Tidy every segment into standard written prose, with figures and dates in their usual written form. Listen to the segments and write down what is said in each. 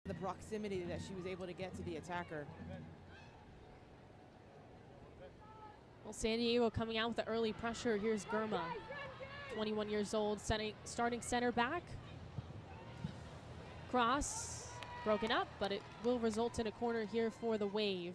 the proximity that she was able to get to the attacker. Well, San Diego coming out with the early pressure. Here's Girma, 21 years old, starting center back. Cross broken up, but it will result in a corner here for the Wave.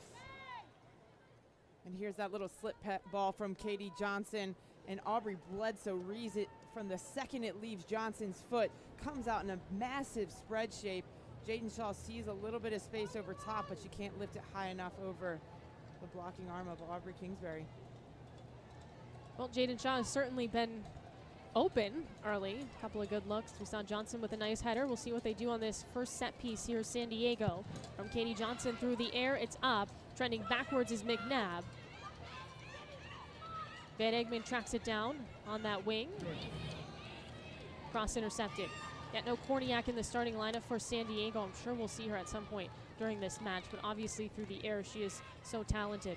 And here's that little slip ball from Katie Johnson, and Aubrey Bledsoe reads it from the second it leaves Johnson's foot. Comes out in a massive spread shape. Jaden Shaw sees a little bit of space over top, but she can't lift it high enough over the blocking arm of Aubrey Kingsbury. Well, Jaden Shaw has certainly been open early. A couple of good looks. We saw Johnson with a nice header. We'll see what they do on this first set piece here, San Diego. From Katie Johnson through the air, it's up. Trending backwards is McNabb. Van Egmond tracks it down on that wing. Cross intercepted. Yet no Korniak in the starting lineup for San Diego. I'm sure we'll see her at some point during this match, but obviously through the air she is so talented.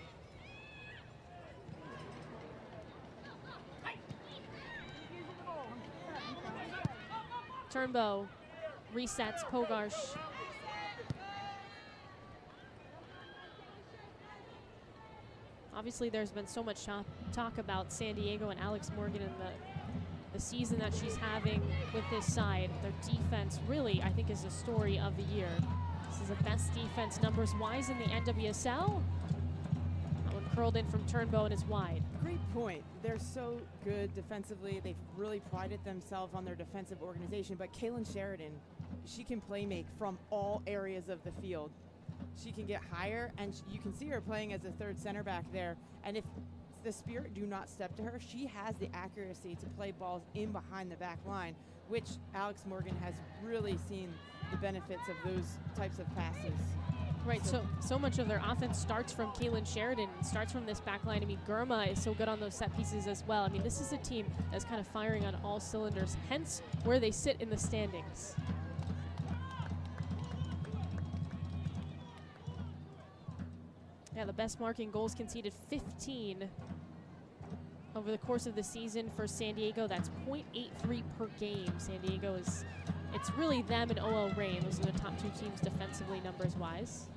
Turnbow resets Pogarsh. Obviously there's been so much talk about San Diego and Alex Morgan and the season that she's having with this side. Their defense really, I think, is the story of the year. This is the best defense numbers-wise in the NWSL. That one curled in from Turnbow and is wide. Great point. They're so good defensively. They've really prided themselves on their defensive organization. But Kaylin Sheridan, she can play make from all areas of the field. She can get higher, and you can see her playing as a third center back there. And if the Spirit do not step to her, she has the accuracy to play balls in behind the back line, which Alex Morgan has really seen the benefits of those types of passes. Right, so much of their offense starts from Kaylin Sheridan, starts from this back line. I mean, Girma is so good on those set pieces as well. I mean, this is a team that's kind of firing on all cylinders, hence where they sit in the standings. Yeah, the best marking goals conceded, 15 over the course of the season for San Diego. That's .83 per game. San Diego it's really them and OL Reign. Those are the top two teams defensively numbers-wise.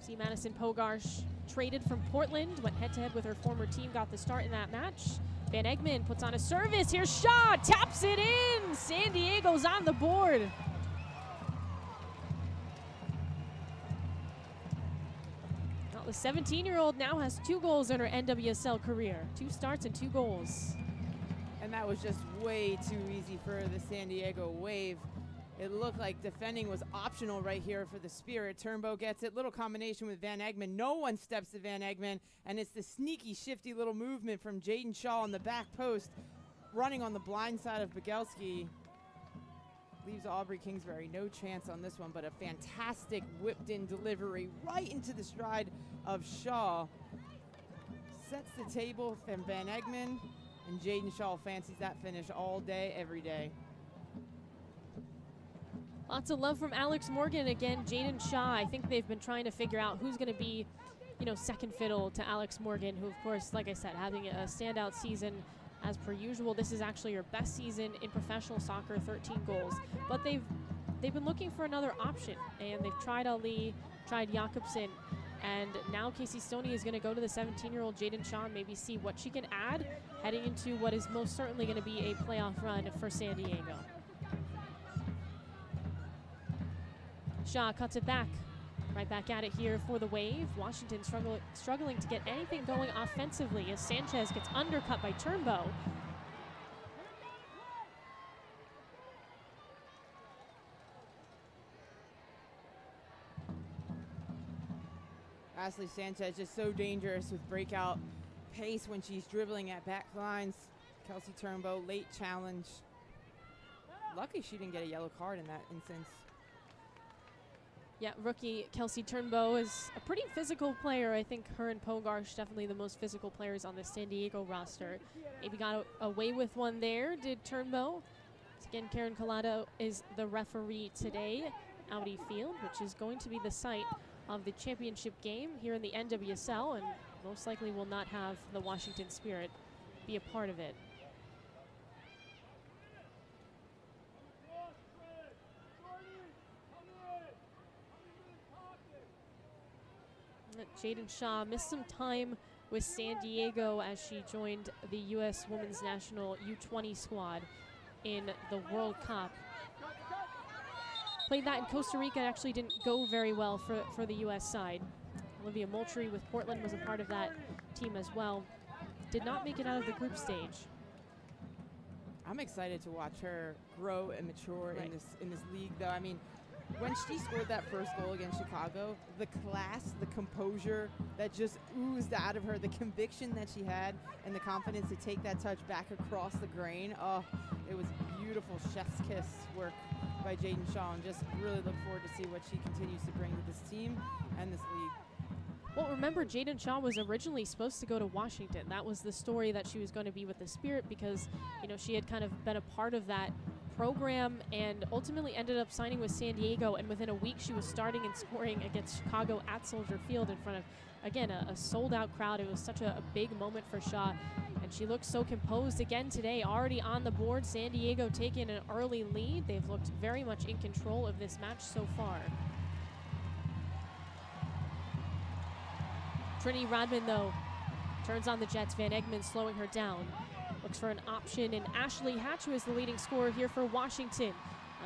See Madison Pogarsh traded from Portland, went head-to-head with her former team, got the start in that match. Van Egmond puts on a service. Here's Shaw, taps it in. San Diego's on the board. Well, the 17-year-old now has 2 goals in her NWSL career. 2 starts and 2 goals. And that was just way too easy for the San Diego Wave. It looked like defending was optional right here for the Spirit. Turnbow gets it. Little combination with Van Egmond. No one steps to Van Egmond. And it's the sneaky, shifty little movement from Jaden Shaw on the back post. Running on the blind side of Bogelski. Leaves Aubrey Kingsbury no chance on this one, but a fantastic whipped-in delivery right into the stride of Shaw. Sets the table from Van Egmond. And Jaden Shaw fancies that finish all day, every day. Lots of love from Alex Morgan. Again, Jaden Shaw, I think they've been trying to figure out who's going to be, second fiddle to Alex Morgan, who, of course, like I said, having a standout season as per usual. This is actually her best season in professional soccer, 13 goals. But they've been looking for another option, and they've tried Ali, tried Jakobsen, and now Casey Stoney is going to go to the 17-year-old Jaden Shaw and maybe see what she can add heading into what is most certainly going to be a playoff run for San Diego. Shaw cuts it back. Right back at it here for the Wave. Washington struggling to get anything going offensively as Sanchez gets undercut by Turnbow. Ashley Sanchez just so dangerous with breakout pace when she's dribbling at back lines. Kelsey Turnbow, late challenge. Lucky she didn't get a yellow card in that instance. Yeah, rookie Kelsey Turnbow is a pretty physical player. I think her and Pogarsh definitely the most physical players on the San Diego roster. Maybe got away with one there, did Turnbow. Again, Karen Collado is the referee today. Audi Field, which is going to be the site of the championship game here in the NWSL, and most likely will not have the Washington Spirit be a part of it. Jaden Shaw missed some time with San Diego as she joined the U.S. Women's National U20 squad in the World Cup. Played that in Costa Rica. It actually didn't go very well for the U.S. side. Olivia Moultrie with Portland was a part of that team as well. Did not make it out of the group stage. I'm excited to watch her grow and mature in this league, though. I mean, when she scored that first goal against Chicago, the class, the composure that just oozed out of her, the conviction that she had, and the confidence to take that touch back across the grain. Oh, it was beautiful chef's kiss work by Jaden Shaw, and just really look forward to see what she continues to bring to this team and this league. Well, remember, Jaden Shaw was originally supposed to go to Washington. That was the story, that she was going to be with the Spirit because, you know, she had kind of been a part of that program and ultimately ended up signing with San Diego, and within a week she was starting and scoring against Chicago at Soldier Field in front of, again, a sold-out crowd. It was such a big moment for Shaw, and she looked so composed again today, already on the board. San Diego taking an early lead. They've looked very much in control of this match so far. Trinity Rodman, though, turns on the Jets. Van Egmond slowing her down. Looks for an option, and Ashley Hatch, who is the leading scorer here for Washington.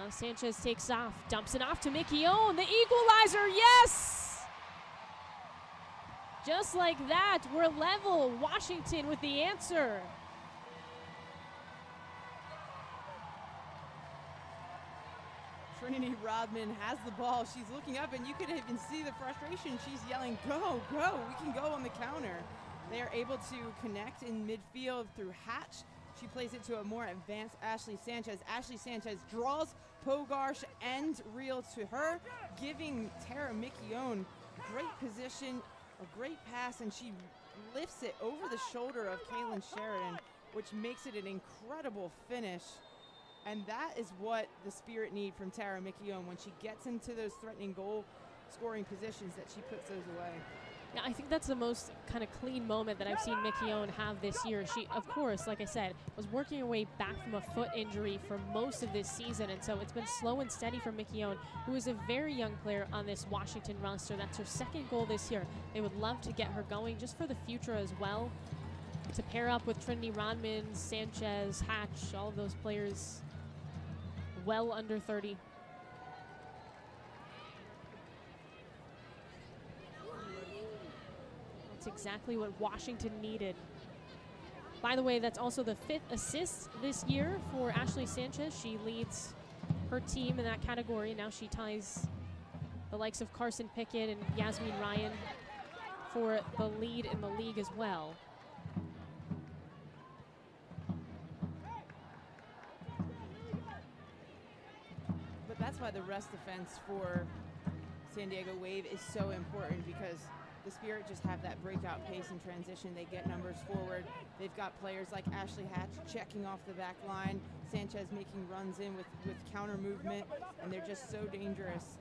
Sanchez takes off, dumps it off to Mickey Owen. The equalizer, yes! Just like that, we're level. Washington with the answer. Trinity Rodman has the ball. She's looking up, and you could even see the frustration. She's yelling, go, go, we can go on the counter. They are able to connect in midfield through Hatch. She plays it to a more advanced Ashley Sanchez. Ashley Sanchez draws Pogarsh and Reel to her, giving Tara Mikione great position, a great pass, and she lifts it over the shoulder of Kaylin Sheridan, which makes it an incredible finish. And that is what the Spirit need from Tara Mikione. When she gets into those threatening goal scoring positions, that she puts those away. Yeah, I think that's the most kind of clean moment that I've seen Mikione have this year. She, of course, like I said, was working her way back from a foot injury for most of this season, and so it's been slow and steady for Mikione, who is a very young player on this Washington roster. That's her second goal this year. They would love to get her going just for the future as well, to pair up with Trinity Rodman, Sanchez, Hatch, all of those players well under 30. That's exactly what Washington needed. By the way, that's also the 5th assist this year for Ashley Sanchez. She leads her team in that category. Now she ties the likes of Carson Pickett and Yasmin Ryan for the lead in the league as well. But that's why the rest defense for San Diego Wave is so important, because the Spirit just have that breakout pace and transition. They get numbers forward. They've got players like Ashley Hatch checking off the back line, Sanchez making runs in with counter movement, and they're just so dangerous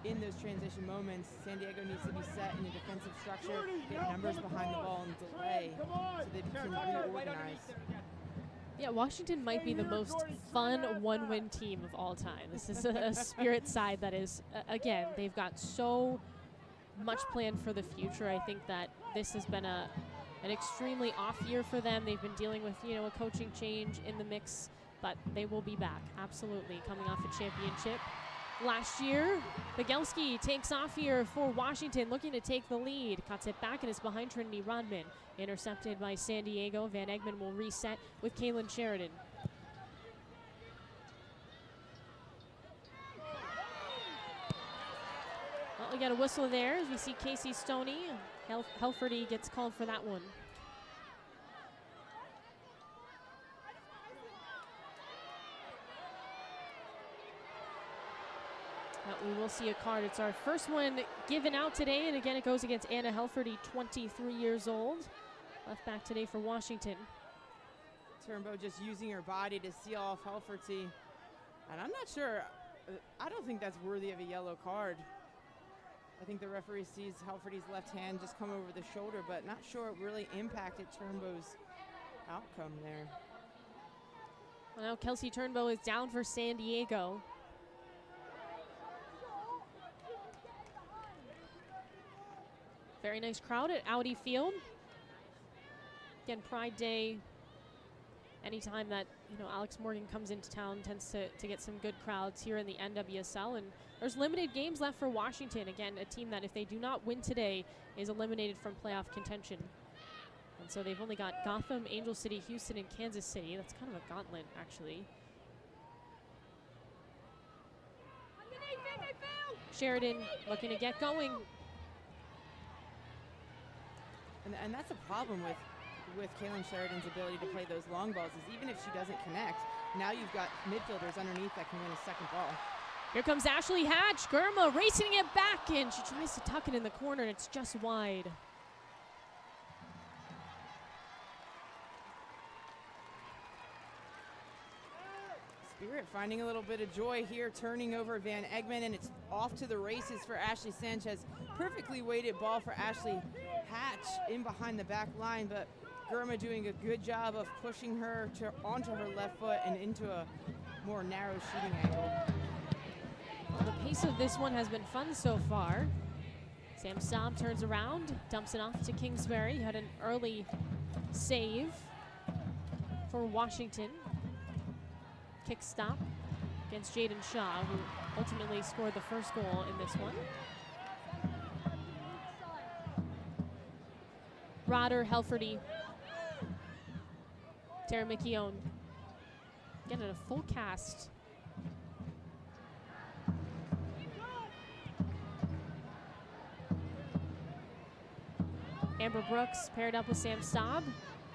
in those transition moments. San Diego needs to be set in a defensive structure, get numbers behind the ball and delay so they can reorganize. Yeah, Washington might be the most fun one-win team of all time. This is a Spirit side that is, again, they've got so much planned for the future. I think that this has been an extremely off year for them. They've been dealing with, you know, a coaching change in the mix, but they will be back, absolutely, coming off a championship last year. Bigelski takes off here for Washington, looking to take the lead. Cuts it back and is behind Trinity Rodman. Intercepted by San Diego. Van Egmond will reset with Kaylin Sheridan. Well, we got a whistle there as we see Casey Stoney. Helferty gets called for that one. We will see a card. It's our first one given out today, and again it goes against Anna Helferty, 23 years old. Left back today for Washington. Turnbow just using her body to seal off Helferty. And I'm not sure, I don't think that's worthy of a yellow card. I think the referee sees Halferty's left hand just come over the shoulder, but not sure it really impacted Turnbow's outcome there. Well, now Kelsey Turnbow is down for San Diego. Very nice crowd at Audi Field. Again, Pride Day, anytime that Alex Morgan comes into town tends to get some good crowds here in the NWSL. And there's limited games left for Washington. Again, a team that if they do not win today is eliminated from playoff contention. And so they've only got Gotham, Angel City, Houston, and Kansas City. That's kind of a gauntlet, actually. Sheridan looking to get going. And that's a problem with Kaylin Sheridan's ability to play those long balls, is even if she doesn't connect, now you've got midfielders underneath that can win a second ball. Here comes Ashley Hatch. Gurma racing it back in. She tries to tuck it in the corner, and it's just wide. Spirit finding a little bit of joy here, turning over Van Egmond, and it's off to the races for Ashley Sanchez. Perfectly weighted ball for Ashley Hatch in behind the back line, but Gurma doing a good job of pushing her onto her left foot and into a more narrow shooting angle. Well, the pace of this one has been fun so far. Sam Staub turns around, dumps it off to Kingsbury. Had an early save for Washington. Kick stop against Jaden Shaw, who ultimately scored the first goal in this one. Rodder, Helferty, Tara McKeown getting a full cast. Amber Brooks paired up with Sam Staub,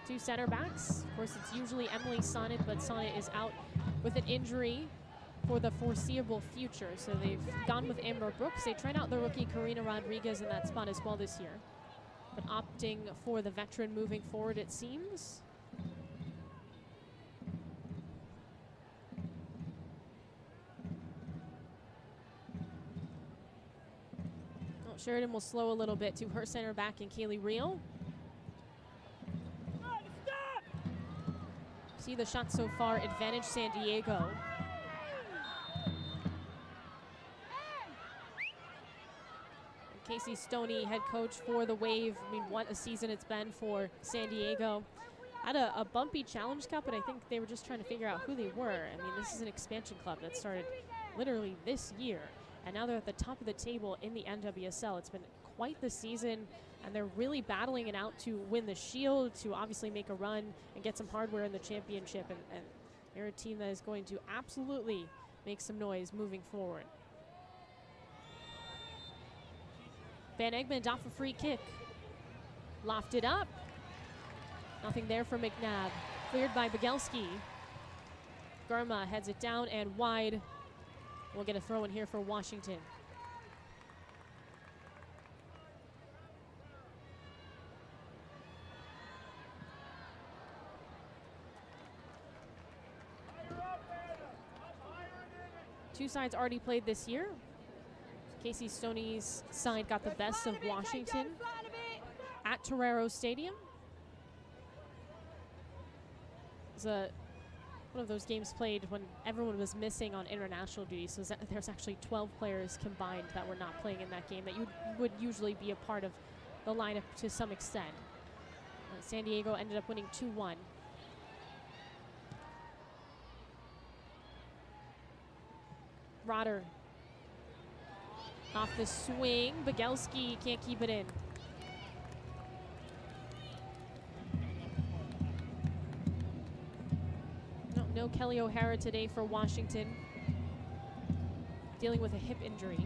two center backs. Of course, it's usually Emily Sonnet, but Sonnet is out with an injury for the foreseeable future. So they've gone with Amber Brooks. They tried out the rookie Karina Rodriguez in that spot as well this year, but opting for the veteran moving forward, it seems. Oh, Sheridan will slow a little bit to her center back in Kaylee Reel. See the shot so far, advantage San Diego. Casey Stoney, head coach for the Wave. I mean, what a season it's been for San Diego. Had a bumpy Challenge Cup, but I think they were just trying to figure out who they were. I mean, this is an expansion club that started literally this year, and now they're at the top of the table in the NWSL. It's been quite the season, and they're really battling it out to win the Shield, to obviously make a run and get some hardware in the championship. And they're a team that is going to absolutely make some noise moving forward. Van Egmond off a free kick. Lofted up. Nothing there for McNabb. Cleared by Begelski. Gurma heads it down and wide. We'll get a throw in here for Washington. Two sides already played this year. Casey Stoney's side got the best of Washington at Torero Stadium. It was one of those games played when everyone was missing on international duty, so there's actually 12 players combined that were not playing in that game that you would usually be a part of the lineup to some extent. San Diego ended up winning 2-1. Rodder off the swing. Begelski can't keep it in. No Kelly O'Hara today for Washington, dealing with a hip injury.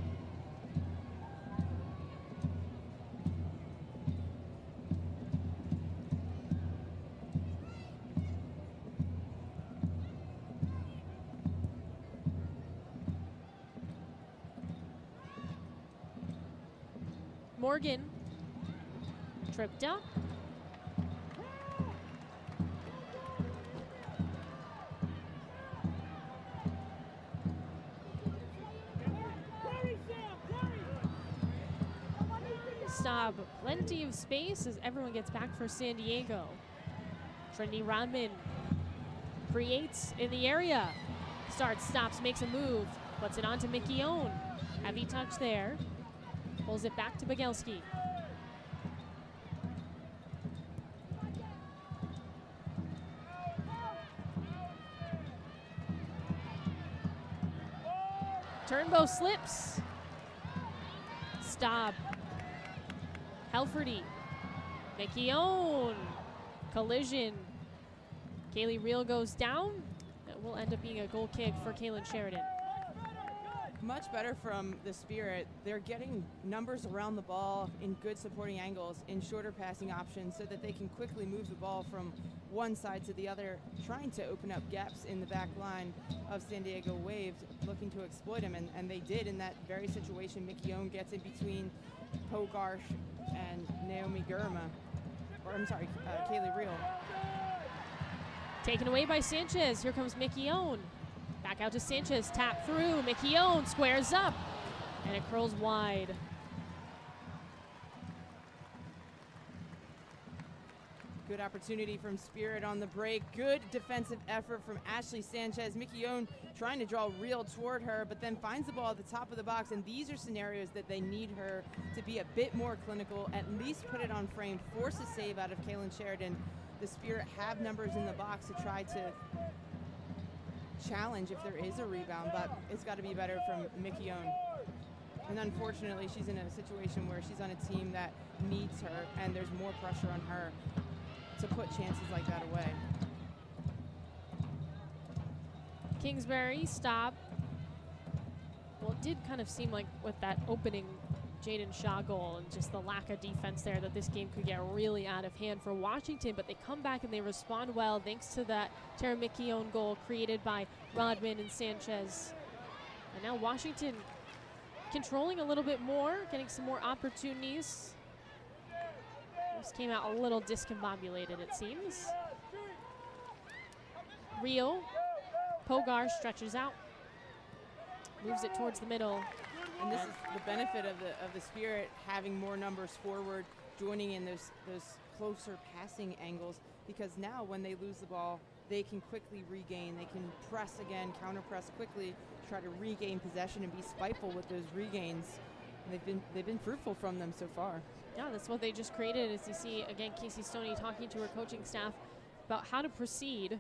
Morgan tripped up. Staub, plenty of space as everyone gets back for San Diego. Trinity Rodman creates in the area. Starts, stops, makes a move. Puts it on to Mickey Own. Heavy touch there. Pulls it back to Bagelski. Turnbow slips. Staub. Helferty. Mickey Own. Collision. Kaylee Reel goes down. That will end up being a goal kick for Kaylin Sheridan. Much better from the Spirit. They're getting numbers around the ball in good supporting angles, in shorter passing options so that they can quickly move the ball from one side to the other, trying to open up gaps in the back line of San Diego Wave, looking to exploit them, and they did in that very situation. Mickey Own gets in between Pogarsh and Naomi Gurma, or I'm sorry, Kaylee Reel. Taken away by Sanchez. Here comes Mickey Own. Back out to Sanchez, tap through. Mickey Own squares up, and it curls wide. Good opportunity from Spirit on the break. Good defensive effort from Ashley Sanchez. Mickey Own trying to draw Reel toward her, but then finds the ball at the top of the box, and these are scenarios that they need her to be a bit more clinical, at least put it on frame, force a save out of Kaylin Sheridan. The Spirit have numbers in the box to try to challenge if there is a rebound, but it's got to be better from Mickey Own. And unfortunately, she's in a situation where she's on a team that needs her, and there's more pressure on her to put chances like that away. Kingsbury, stop. Well, it did kind of seem like with that opening Jaden Shaw goal and just the lack of defense there that this game could get really out of hand for Washington, but they come back and they respond well thanks to that Tara Mickey Own goal created by Rodman and Sanchez. And now Washington controlling a little bit more, getting some more opportunities. This came out a little discombobulated, it seems. Rio, Pogar stretches out, moves it towards the middle. And this is the benefit of the Spirit having more numbers forward, joining in those closer passing angles, because now when they lose the ball, they can quickly regain. They can press again, counter press quickly, try to regain possession and be spiteful with those regains. And they've been fruitful from them so far. Yeah, that's what they just created. As you see again, Casey Stoney talking to her coaching staff about how to proceed.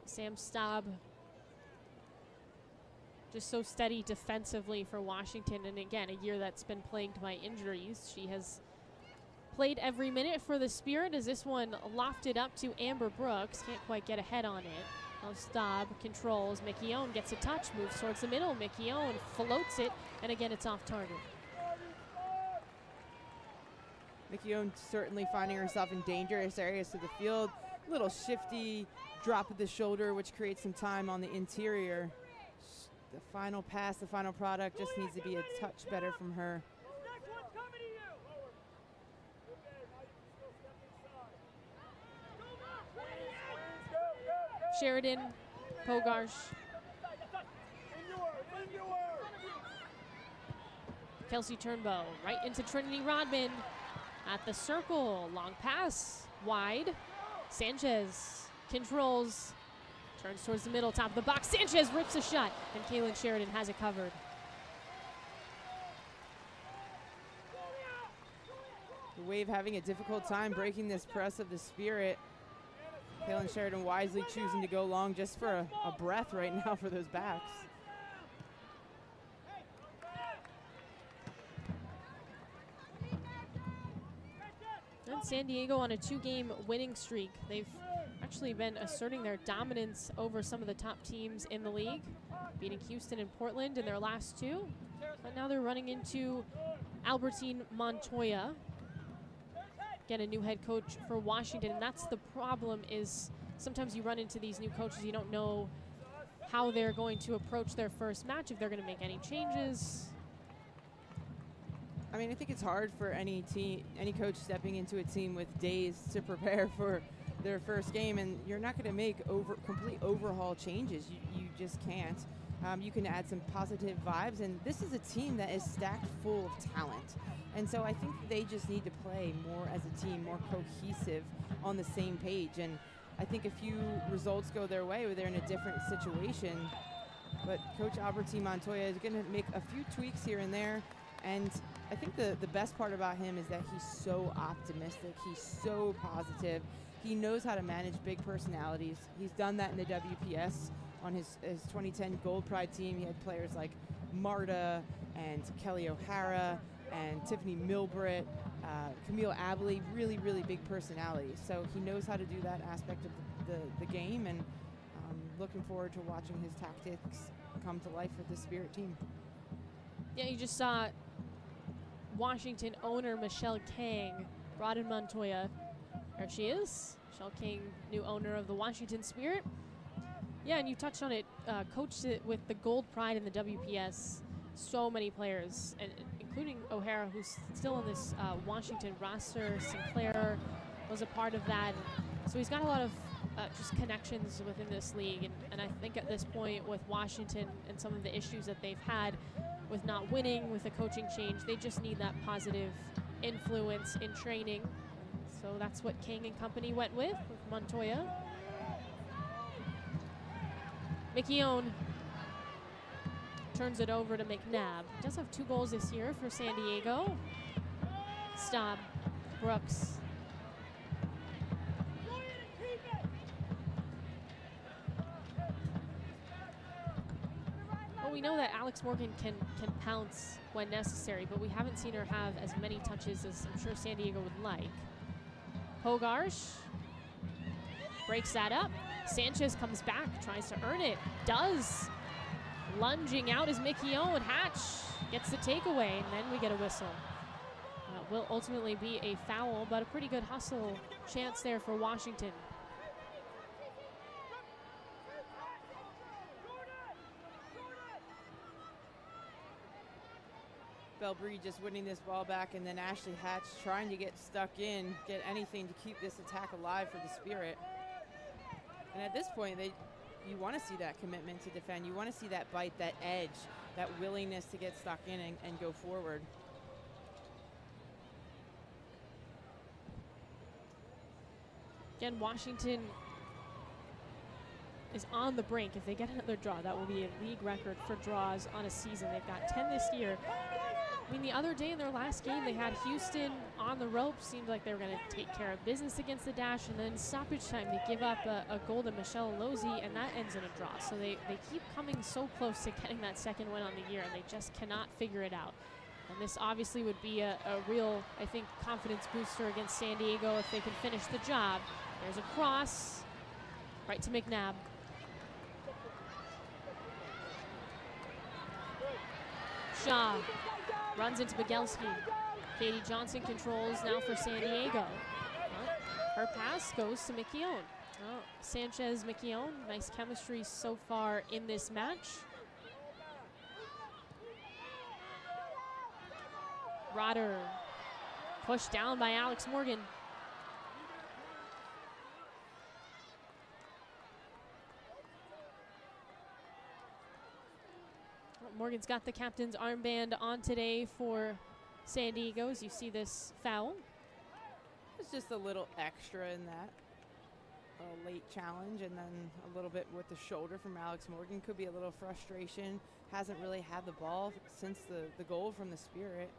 Sam Staub just so steady defensively for Washington, and again, a year that's been plagued by injuries. She has played every minute for the Spirit as this one lofted up to Amber Brooks. Can't quite get ahead on it. Now Staub controls. Mickey Own gets a touch, moves towards the middle. Mickey Own floats it, and again, it's off target. Mickey Own certainly finding herself in dangerous areas of the field. Little shifty drop of the shoulder, which creates some time on the interior. The final pass, the final product just needs to be a touch better from her. Sheridan, Pogarsh. Kelsey Turnbow right into Trinity Rodman at the circle. Long pass, wide. Sanchez controls. Turns towards the middle, top of the box. Sanchez rips a shot, and Kaylin Sheridan has it covered. The Wave having a difficult time breaking this press of the Spirit. Kaylin Sheridan wisely choosing to go long just for a breath right now for those backs. And San Diego on a 2-game winning streak. They've actually been asserting their dominance over some of the top teams in the league, beating Houston and Portland in their last 2. But now they're running into Albertine Montoya. Again, a new head coach for Washington, and that's the problem, is sometimes you run into these new coaches, you don't know how they're going to approach their first match, if they're going to make any changes. I mean, I think it's hard for any coach stepping into a team with days to prepare for their first game, and you're not going to make complete overhaul changes. You just can't. You can add some positive vibes, and this is a team that is stacked full of talent. And so I think they just need to play more as a team, more cohesive, on the same page. And I think a few results go their way where they're in a different situation. But Coach Albertine Montoya is going to make a few tweaks here and there. And I think the best part about him is that he's so optimistic. He's so positive. He knows how to manage big personalities. He's done that in the WPS. On his 2010 Gold Pride team, he had players like Marta and Kelly O'Hara and Tiffany Milbritt, Camille Abley, really, really big personalities. So he knows how to do that aspect of the game, and looking forward to watching his tactics come to life for the Spirit team. Yeah, you just saw Washington owner Michelle Kang brought in Montoya. There she is. Michelle Kang, new owner of the Washington Spirit. Yeah, and you touched on it, coached it with the Gold Pride in the WPS. So many players, and including O'Hara, who's still on this Washington roster. Sinclair was a part of that. So he's got a lot of just connections within this league. And I think at this point with Washington and some of the issues that they've had with not winning, with the coaching change, they just need that positive influence in training. So that's what King and company went with Montoya. McKeown turns it over to McNabb. Does have 2 goals this year for San Diego. Staub, Brooks. Well, we know that Alex Morgan can pounce when necessary, but we haven't seen her have as many touches as I'm sure San Diego would like. Hogarsh breaks that up. Sanchez comes back, tries to earn it, does. Lunging out is McKeown. Hatch gets the takeaway, and then we get a whistle. Will ultimately be a foul, but a pretty good hustle chance there for Washington. Belbry just winning this ball back, and then Ashley Hatch trying to get stuck in, get anything to keep this attack alive for the Spirit. And at this point, you want to see that commitment to defend. You want to see that bite, that edge, that willingness to get stuck in and go forward. Again, Washington is on the brink. If they get another draw, that will be a league record for draws on a season. They've got 10 this year. I mean, the other day in their last game, they had Houston on the ropes. Seemed like they were going to take care of business against the Dash, and then stoppage time, they give up a goal to Michelle Losey, and that ends in a draw. So they keep coming so close to getting that second win on the year, and they just cannot figure it out. And this obviously would be a real, I think, confidence booster against San Diego if they can finish the job. There's a cross right to McNabb. Shaw runs into Begelski. Katie Johnson controls now for San Diego. Her pass goes to McKeown. Sanchez, McKeown, nice chemistry so far in this match. Rotter pushed down by Alex Morgan. Morgan's got the captain's armband on today for San Diego, as you see this foul. It's just a little extra in that. A late challenge, and then a little bit with the shoulder from Alex Morgan. Could be a little frustration. Hasn't really had the ball since the goal from the Spirit.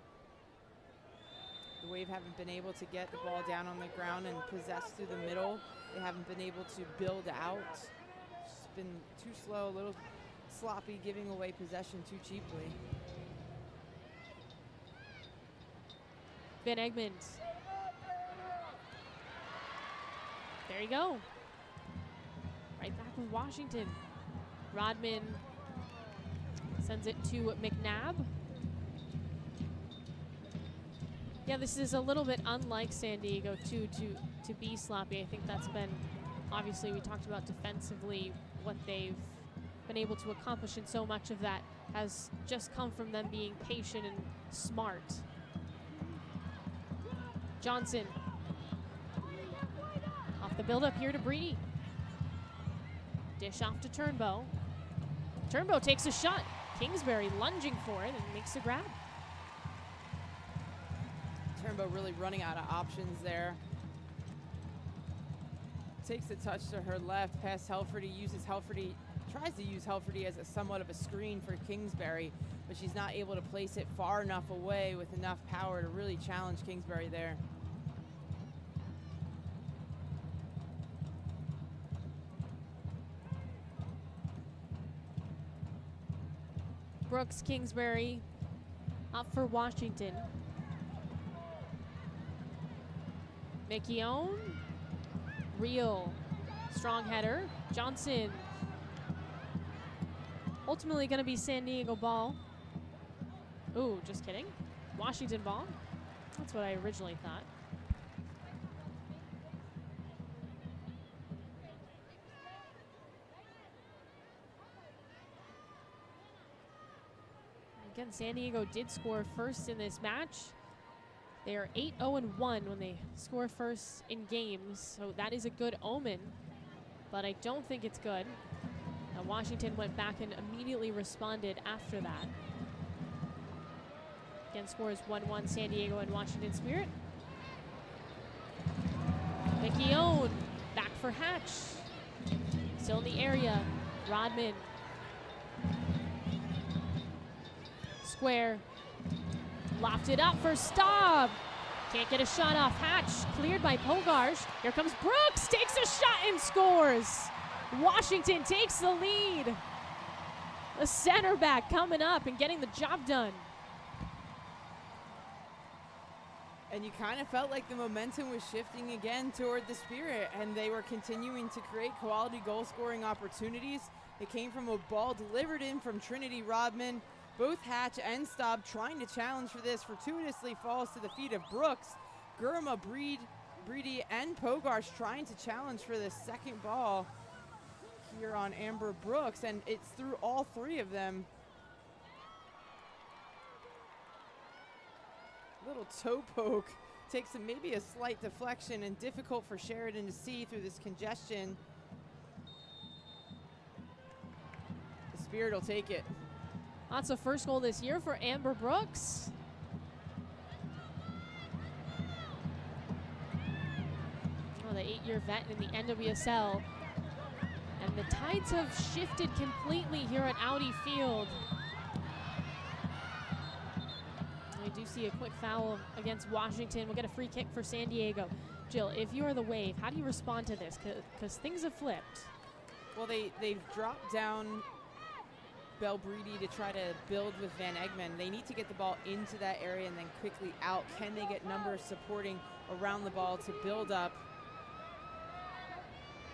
The Wave haven't been able to get the ball down on the ground and possess through the middle. They haven't been able to build out. It's been too slow, a little sloppy, giving away possession too cheaply. Van Egmond. There you go. Right back with Washington. Rodman sends it to McNabb. Yeah, this is a little bit unlike San Diego too, to be sloppy. I think that's been, obviously we talked about defensively, what they've been able to accomplish, and so much of that has just come from them being patient and smart. Johnson. Off the build-up here to Breedy. Dish off to Turnbow. Turnbow takes a shot. Kingsbury lunging for it and makes a grab. Turnbow really running out of options there. Takes a touch to her left, past Helferty, tries to use Helferty as somewhat of a screen for Kingsbury, but she's not able to place it far enough away with enough power to really challenge Kingsbury there. Brooks, Kingsbury up for Washington. McKeown, real strong header. Johnson, ultimately going to be San Diego ball. Ooh, just kidding. Washington ball. That's what I originally thought. Again, San Diego did score first in this match. They are 8-0-1 when they score first in games, so that is a good omen, but I don't think it's good. Now Washington went back and immediately responded after that. Again, scores 1-1 San Diego and Washington Spirit. McKeown back for Hatch. Still in the area, Rodman. Square, lofted up for Staub. Can't get a shot off. Hatch cleared by Pogarsh. Here comes Brooks, takes a shot and scores. Washington takes the lead. The center back coming up and getting the job done. And you kind of felt like the momentum was shifting again toward the Spirit, and they were continuing to create quality goal-scoring opportunities. It came from a ball delivered in from Trinity Rodman. Both Hatch and Staub trying to challenge for this, fortuitously falls to the feet of Brooks. Gurma, Breedy, and Pogarsh trying to challenge for the second ball here on Amber Brooks, and it's through all three of them. Little toe poke takes maybe a slight deflection and difficult for Sheridan to see through this congestion. The Spirit will take it. That's the first goal this year for Amber Brooks. Oh, the 8-year vet in the NWSL. And the tides have shifted completely here at Audi Field. We do see a quick foul against Washington. We'll get a free kick for San Diego. Jill, if you are the Wave, how do you respond to this? Because things have flipped. Well, they've dropped down Bell Breedy to try to build with Van Egmond. They need to get the ball into that area and then quickly out. Can they get numbers supporting around the ball to build up?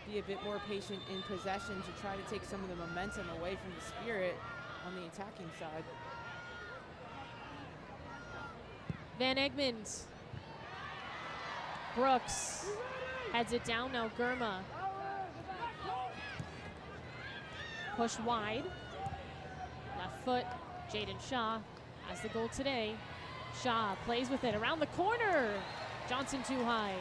Be a bit more patient in possession to try to take some of the momentum away from the Spirit on the attacking side. Van Egmond. Brooks heads it down now. Gurma. Push wide. Left foot. Jaden Shaw has the goal today. Shaw plays with it around the corner. Johnson too high.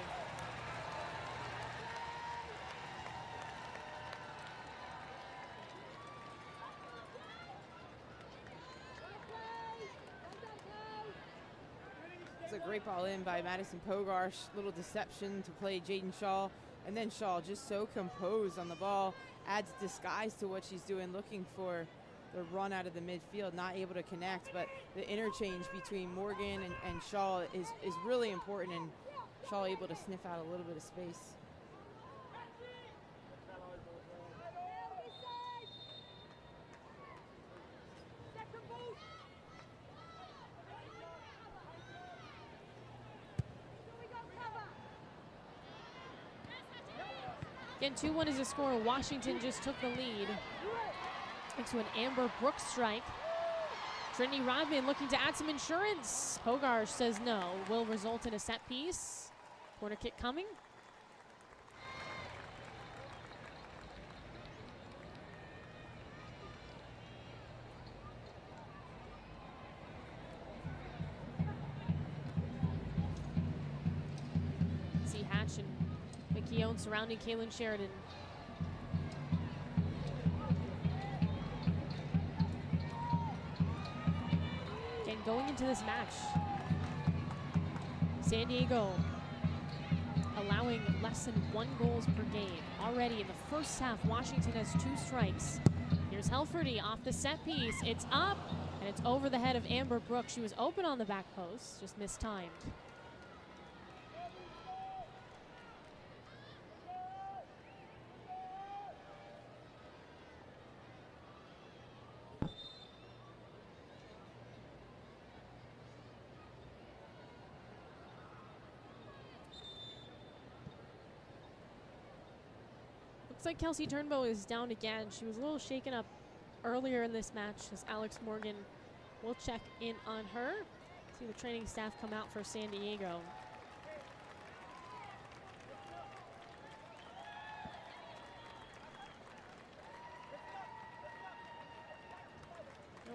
It's a great ball in by Madison Pogarsh. Little deception to play Jaden Shaw. And then Shaw just so composed on the ball. Adds disguise to what she's doing, looking for the run out of the midfield, not able to connect. But the interchange between Morgan and Shaw is really important, and Shaw able to sniff out a little bit of space. Again, 2-1 is the score. Washington just took the lead into an Amber Brooks strike. Trinity Rodman looking to add some insurance. Pogarsh says no. Will result in a set piece. Corner kick coming. See Hatch and McKeown surrounding Kaylin Sheridan. going into this match. San Diego allowing less than 1 goals per game. Already in the first half, Washington has 2 strikes. Here's Helferty off the set piece. It's up, and it's over the head of Amber Brooks. She was open on the back post, just mistimed. Looks like Kelsey Turnbow is down again. She was a little shaken up earlier in this match as Alex Morgan will check in on her. See the training staff come out for San Diego.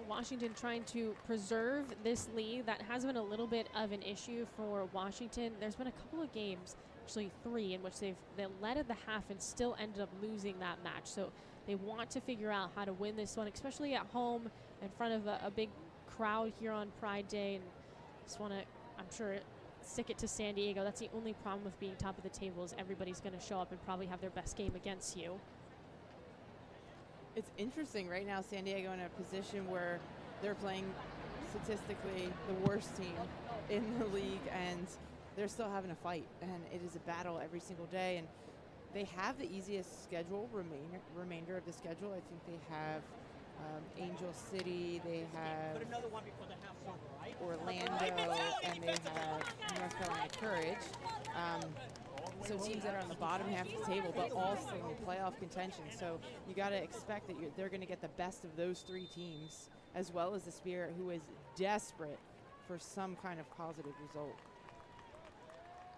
Washington trying to preserve this lead. That has been a little bit of an issue for Washington. There's been a couple of games, actually 3, in which they led at the half and still ended up losing that match. So they want to figure out how to win this one, especially at home in front of a big crowd here on Pride Day. And just want to, I'm sure, stick it to San Diego. That's the only problem with being top of the table is everybody's going to show up and probably have their best game against you. It's interesting right now, San Diego in a position where they're playing statistically the worst team in the league, and they're still having a fight, and it is a battle every single day. And they have the easiest schedule, remainder of the schedule. I think they have Angel City, they have Orlando, and they have North Carolina Courage. So teams that are on the bottom half of the table, but all still in playoff contention. So you got to expect that they're going to get the best of those 3 teams, as well as the Spirit, who is desperate for some kind of positive result.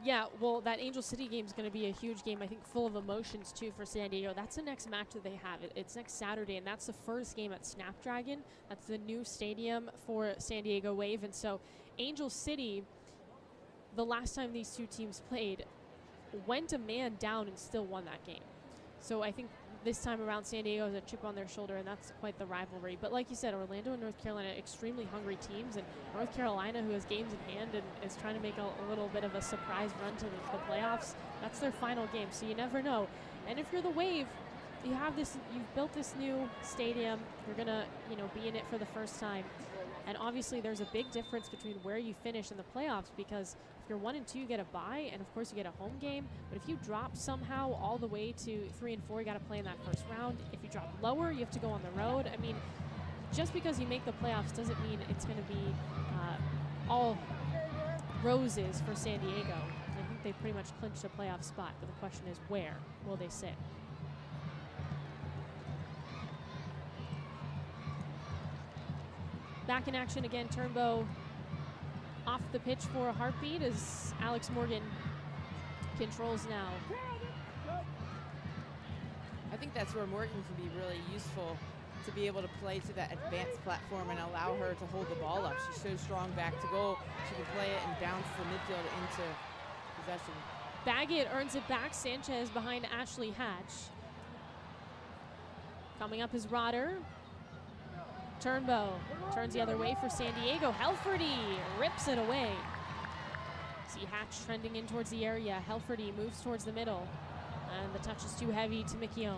Yeah, well, that Angel City game is going to be a huge game, I think, full of emotions, too, for San Diego. That's the next match that they have. It's next Saturday, and that's the first game at Snapdragon. That's the new stadium for San Diego Wave. And so Angel City, the last time these 2 teams played, went a man down and still won that game. So I think this time around San Diego has a chip on their shoulder, and that's quite the rivalry. But like you said, Orlando and North Carolina, extremely hungry teams, and North Carolina, who has games in hand and is trying to make a little bit of a surprise run to the playoffs, that's their final game, so you never know. And if you're the Wave, you've built this new stadium, you're gonna, be in it for the first time. And obviously there's a big difference between where you finish in the playoffs, because if you're 1 and 2, you get a bye, and of course you get a home game. But if you drop somehow all the way to 3 and 4, you got to play in that first round. If you drop lower, you have to go on the road. I mean, just because you make the playoffs doesn't mean it's going to be all roses for San Diego. I think they pretty much clinched a playoff spot, but the question is, where will they sit? Back in action again, Turnbow off the pitch for a heartbeat as Alex Morgan controls now. I think that's where Morgan can be really useful, to be able to play to that advanced platform and allow her to hold the ball up. She's so strong back to goal. She can play it and bounce the midfield into possession. Baggett earns it back. Sanchez behind Ashley Hatch. Coming up is Rodder. Turnbow turns the other way for San Diego. Helferty rips it away. See Hatch trending in towards the area. Helferty moves towards the middle. And the touch is too heavy to McKeown.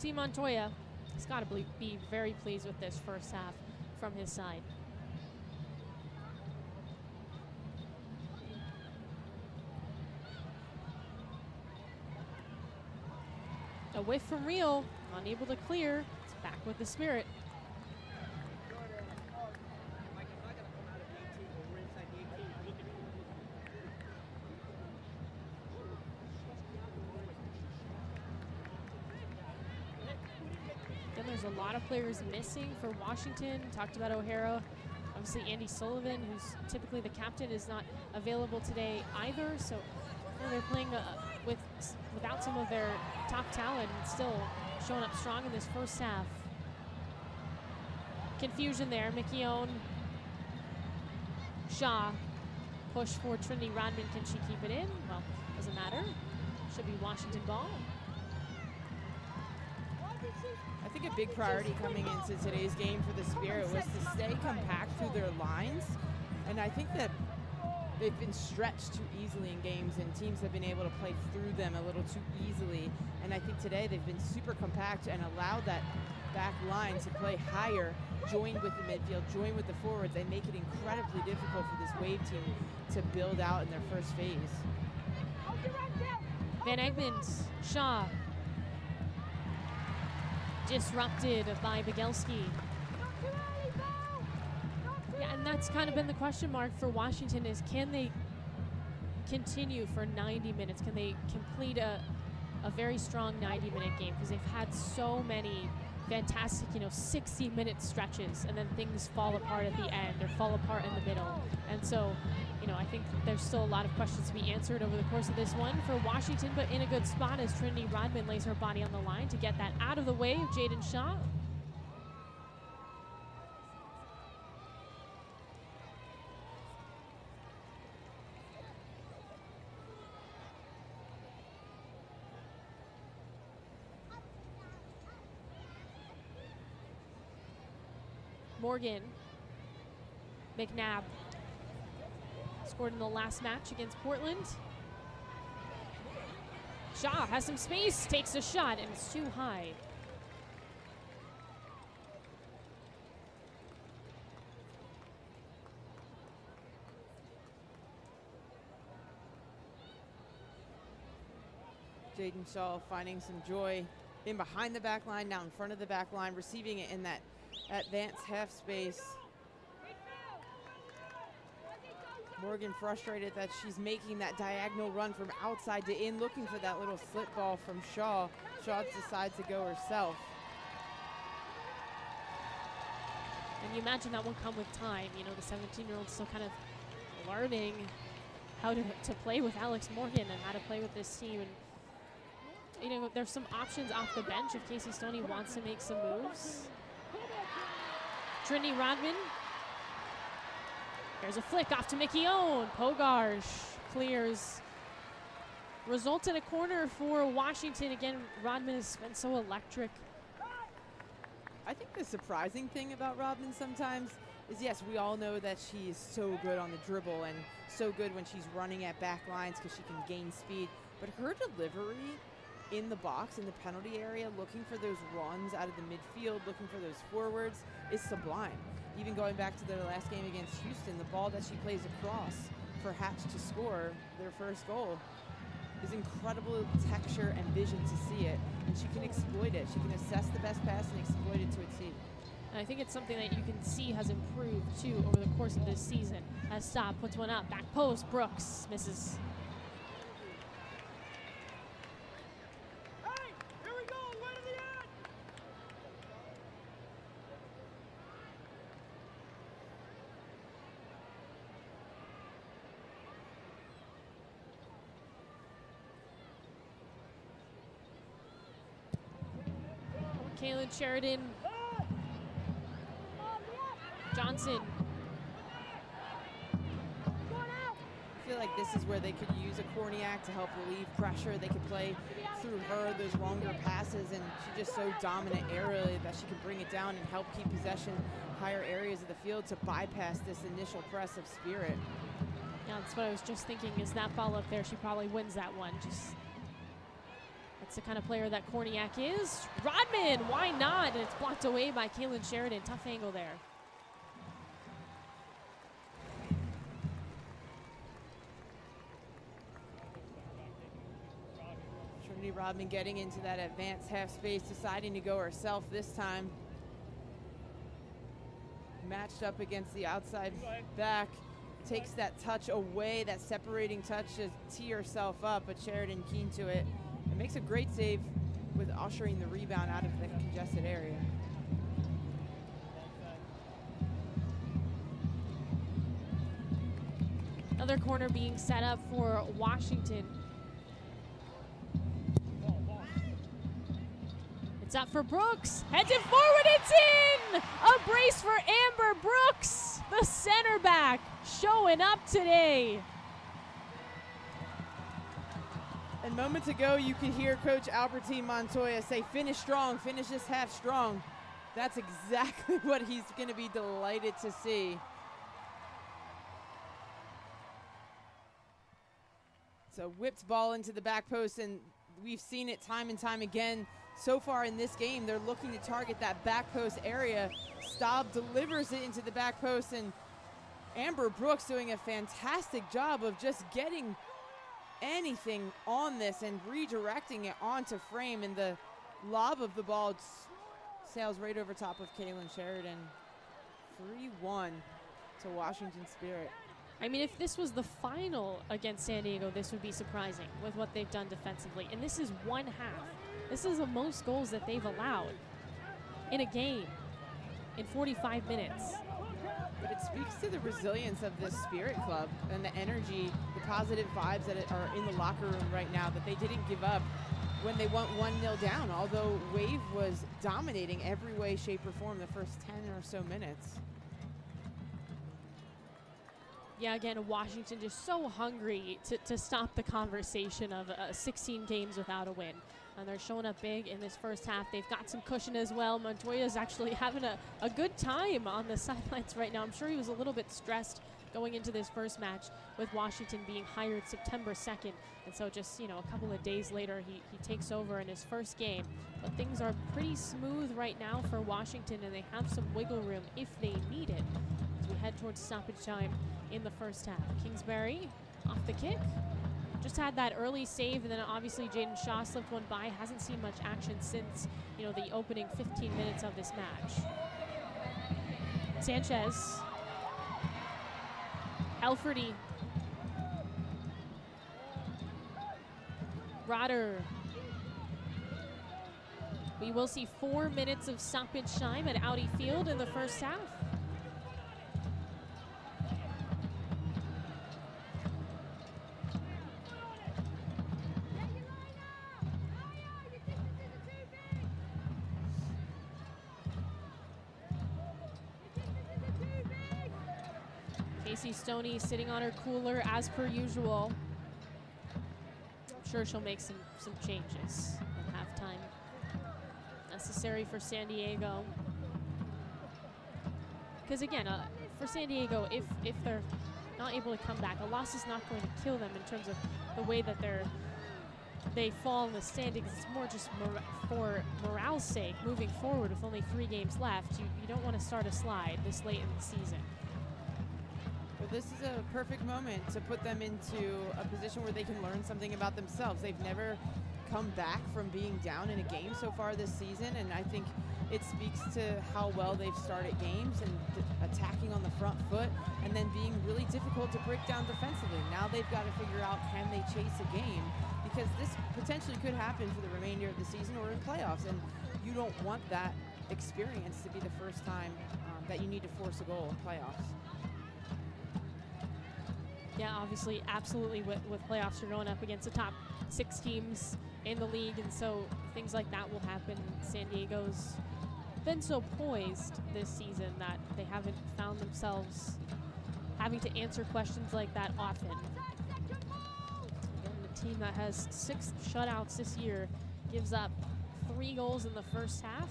Team Montoya has got to be very pleased with this first half from his side. A whiff from Real, unable to clear. It's back with the Spirit. Then there's a lot of players missing for Washington. Talked about O'Hara. Obviously Andy Sullivan, who's typically the captain, is not available today either. So they're playing without some of their top talent and still showing up strong in this first half. Confusion there. McKeown. Shaw. Push for Trinity Rodman. Can she keep it in? Well, Doesn't matter. Should be Washington ball. I think a big priority coming into today's game for the Spirit was to stay compact through their lines. And I think that they've been stretched too easily in games, and teams have been able to play through them a little too easily. And I think today they've been super compact and allowed that back line to play higher, join with the midfield, join with the forwards, and make it incredibly difficult for this Wave team to build out in their first phase. Van Egmond, Shaw. Disrupted by Bigelski. Yeah, and that's kind of been the question mark for Washington is, can they continue for 90 minutes? Can they complete a very strong 90-minute game? Because they've had so many fantastic, 60-minute stretches, and then things fall apart at the end or fall apart in the middle. And so, I think there's still a lot of questions to be answered over the course of this one for Washington, but in a good spot as Trinity Rodman lays her body on the line to get that out of the way of Jaden Shaw. Morgan, McNabb, scored in the last match against Portland. Shaw has some space, takes a shot, and it's too high. Jaden Shaw finding some joy in behind the back line, now in front of the back line, receiving it in that advanced half space. Morgan frustrated that she's making that diagonal run from outside to in, looking for that little slip ball from Shaw. Shaw decides to go herself. And you imagine that won't come with time. The 17-year-old's still kind of learning how to play with Alex Morgan and how to play with this team. And, there's some options off the bench if Casey Stoney wants to make some moves. Trinity Rodman. There's a flick off to Mickey Owen. Pogarsh clears. Result in a corner for Washington. Again, Rodman has been so electric. I think the surprising thing about Rodman sometimes is, yes, we all know that she is so good on the dribble and so good when she's running at back lines because she can gain speed. But her delivery in the box, in the penalty area, looking for those runs out of the midfield, looking for those forwards, is sublime. Even going back to their last game against Houston, the ball that she plays across for Hatch to score their first goal is incredible texture and vision to see it, and she can exploit it. She can assess the best pass and exploit it to exceed. And I think it's something that you can see has improved, too, over the course of this season. As Stop puts one up, back post, Brooks misses. Kaylin Sheridan. Johnson. I feel like this is where they could use a Korniak to help relieve pressure. They could play through her those longer passes, and she's just so dominant aerially that she can bring it down and help keep possession higher areas of the field to bypass this initial press of Spirit. Yeah, that's what I was just thinking, is that ball up there, she probably wins that one. That's the kind of player that Korniak is. Rodman, why not? And it's blocked away by Kaylin Sheridan. Tough angle there. Trinity Rodman getting into that advanced half space, deciding to go herself this time. Matched up against the outside back. Takes that touch away, that separating touch to tee herself up, but Sheridan keen to it. It makes a great save with ushering the rebound out of the congested area. Another corner being set up for Washington. It's up for Brooks. Heads it forward, it's in! A brace for Amber Brooks, the center back, showing up today. And moments ago, you could hear Coach Albertine Montoya say, finish strong, finish this half strong. That's exactly what he's going to be delighted to see. So whipped ball into the back post, and we've seen it time and time again. So far in this game, they're looking to target that back post area. Staub delivers it into the back post, and Amber Brooks doing a fantastic job of just getting anything on this and redirecting it onto frame, and the lob of the ball sails right over top of Kaylin Sheridan. 3-1 to Washington Spirit. I mean, if this was the final against San Diego, this would be surprising with what they've done defensively. And this is one half. This is the most goals that they've allowed in a game in 45 minutes. But it speaks to the resilience of this Spirit club and the energy, the positive vibes that are in the locker room right now, that they didn't give up when they went 1-0 down, although Wave was dominating every way, shape, or form the first 10 or so minutes. Yeah, again, Washington just so hungry to stop the conversation of 16 games without a win. And they're showing up big in this first half. They've got some cushion as well. Montoya's actually having a good time on the sidelines right now. I'm sure he was a little bit stressed going into this first match with Washington being hired September 2nd. And so just, a couple of days later, he takes over in his first game. But things are pretty smooth right now for Washington, and they have some wiggle room if they need it as we head towards stoppage time in the first half. Kingsbury off the kick. Just had that early save, and then obviously Jaden Shaw slipped one by. Hasn't seen much action since, the opening 15 minutes of this match. Sanchez. Elfredy. Rotter. We will see 4 minutes of stoppage time at Audi Field in the first half. Casey Stoney sitting on her cooler as per usual. I'm sure she'll make some changes at halftime necessary for San Diego. Because again, for San Diego, if they're not able to come back, a loss is not going to kill them in terms of the way that they fall in the standings. It's more just for morale's sake, moving forward with only 3 games left. You don't want to start a slide this late in the season. Well, this is a perfect moment to put them into a position where they can learn something about themselves. They've never come back from being down in a game so far this season, and I think it speaks to how well they've started games and attacking on the front foot and then being really difficult to break down defensively. Now they've got to figure out, can they chase a game? Because this potentially could happen for the remainder of the season or in playoffs, and you don't want that experience to be the first time that you need to force a goal in playoffs. Yeah, obviously, absolutely, with playoffs, you're going up against the top 6 teams in the league, and so things like that will happen. San Diego's been so poised this season that they haven't found themselves having to answer questions like that often. Again, the team that has 6 shutouts this year gives up 3 goals in the first half.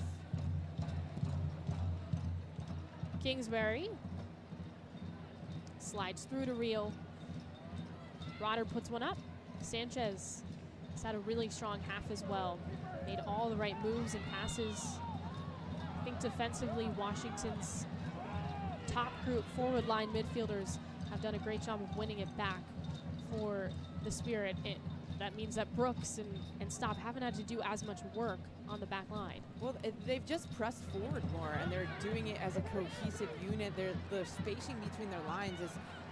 Kingsbury slides through to Real. Rotter puts one up. Sanchez has had a really strong half as well. Made all the right moves and passes. I think defensively, Washington's top group forward line midfielders have done a great job of winning it back for the Spirit. That means that Brooks and Staub haven't had to do as much work on the back line. Well, they've just pressed forward more, and they're doing it as a cohesive unit. The spacing between their lines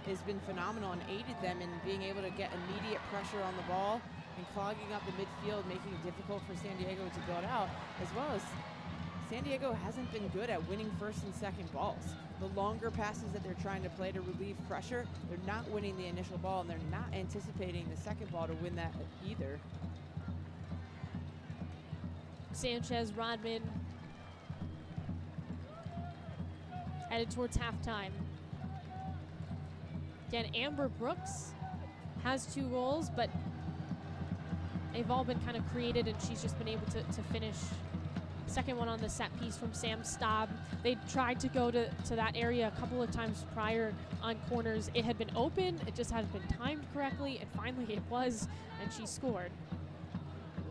has been phenomenal and aided them in being able to get immediate pressure on the ball and clogging up the midfield, making it difficult for San Diego to build out, as well as San Diego hasn't been good at winning first and second balls. The longer passes that they're trying to play to relieve pressure, they're not winning the initial ball, and they're not anticipating the second ball to win that either. Sanchez, Rodman, headed towards halftime. Again, Amber Brooks has 2 goals, but they've all been kind of created, and she's just been able to finish. Second one on the set piece from Sam Staub. They tried to go to that area a couple of times prior on corners. It had been open, it just hadn't been timed correctly, and finally it was, and she scored.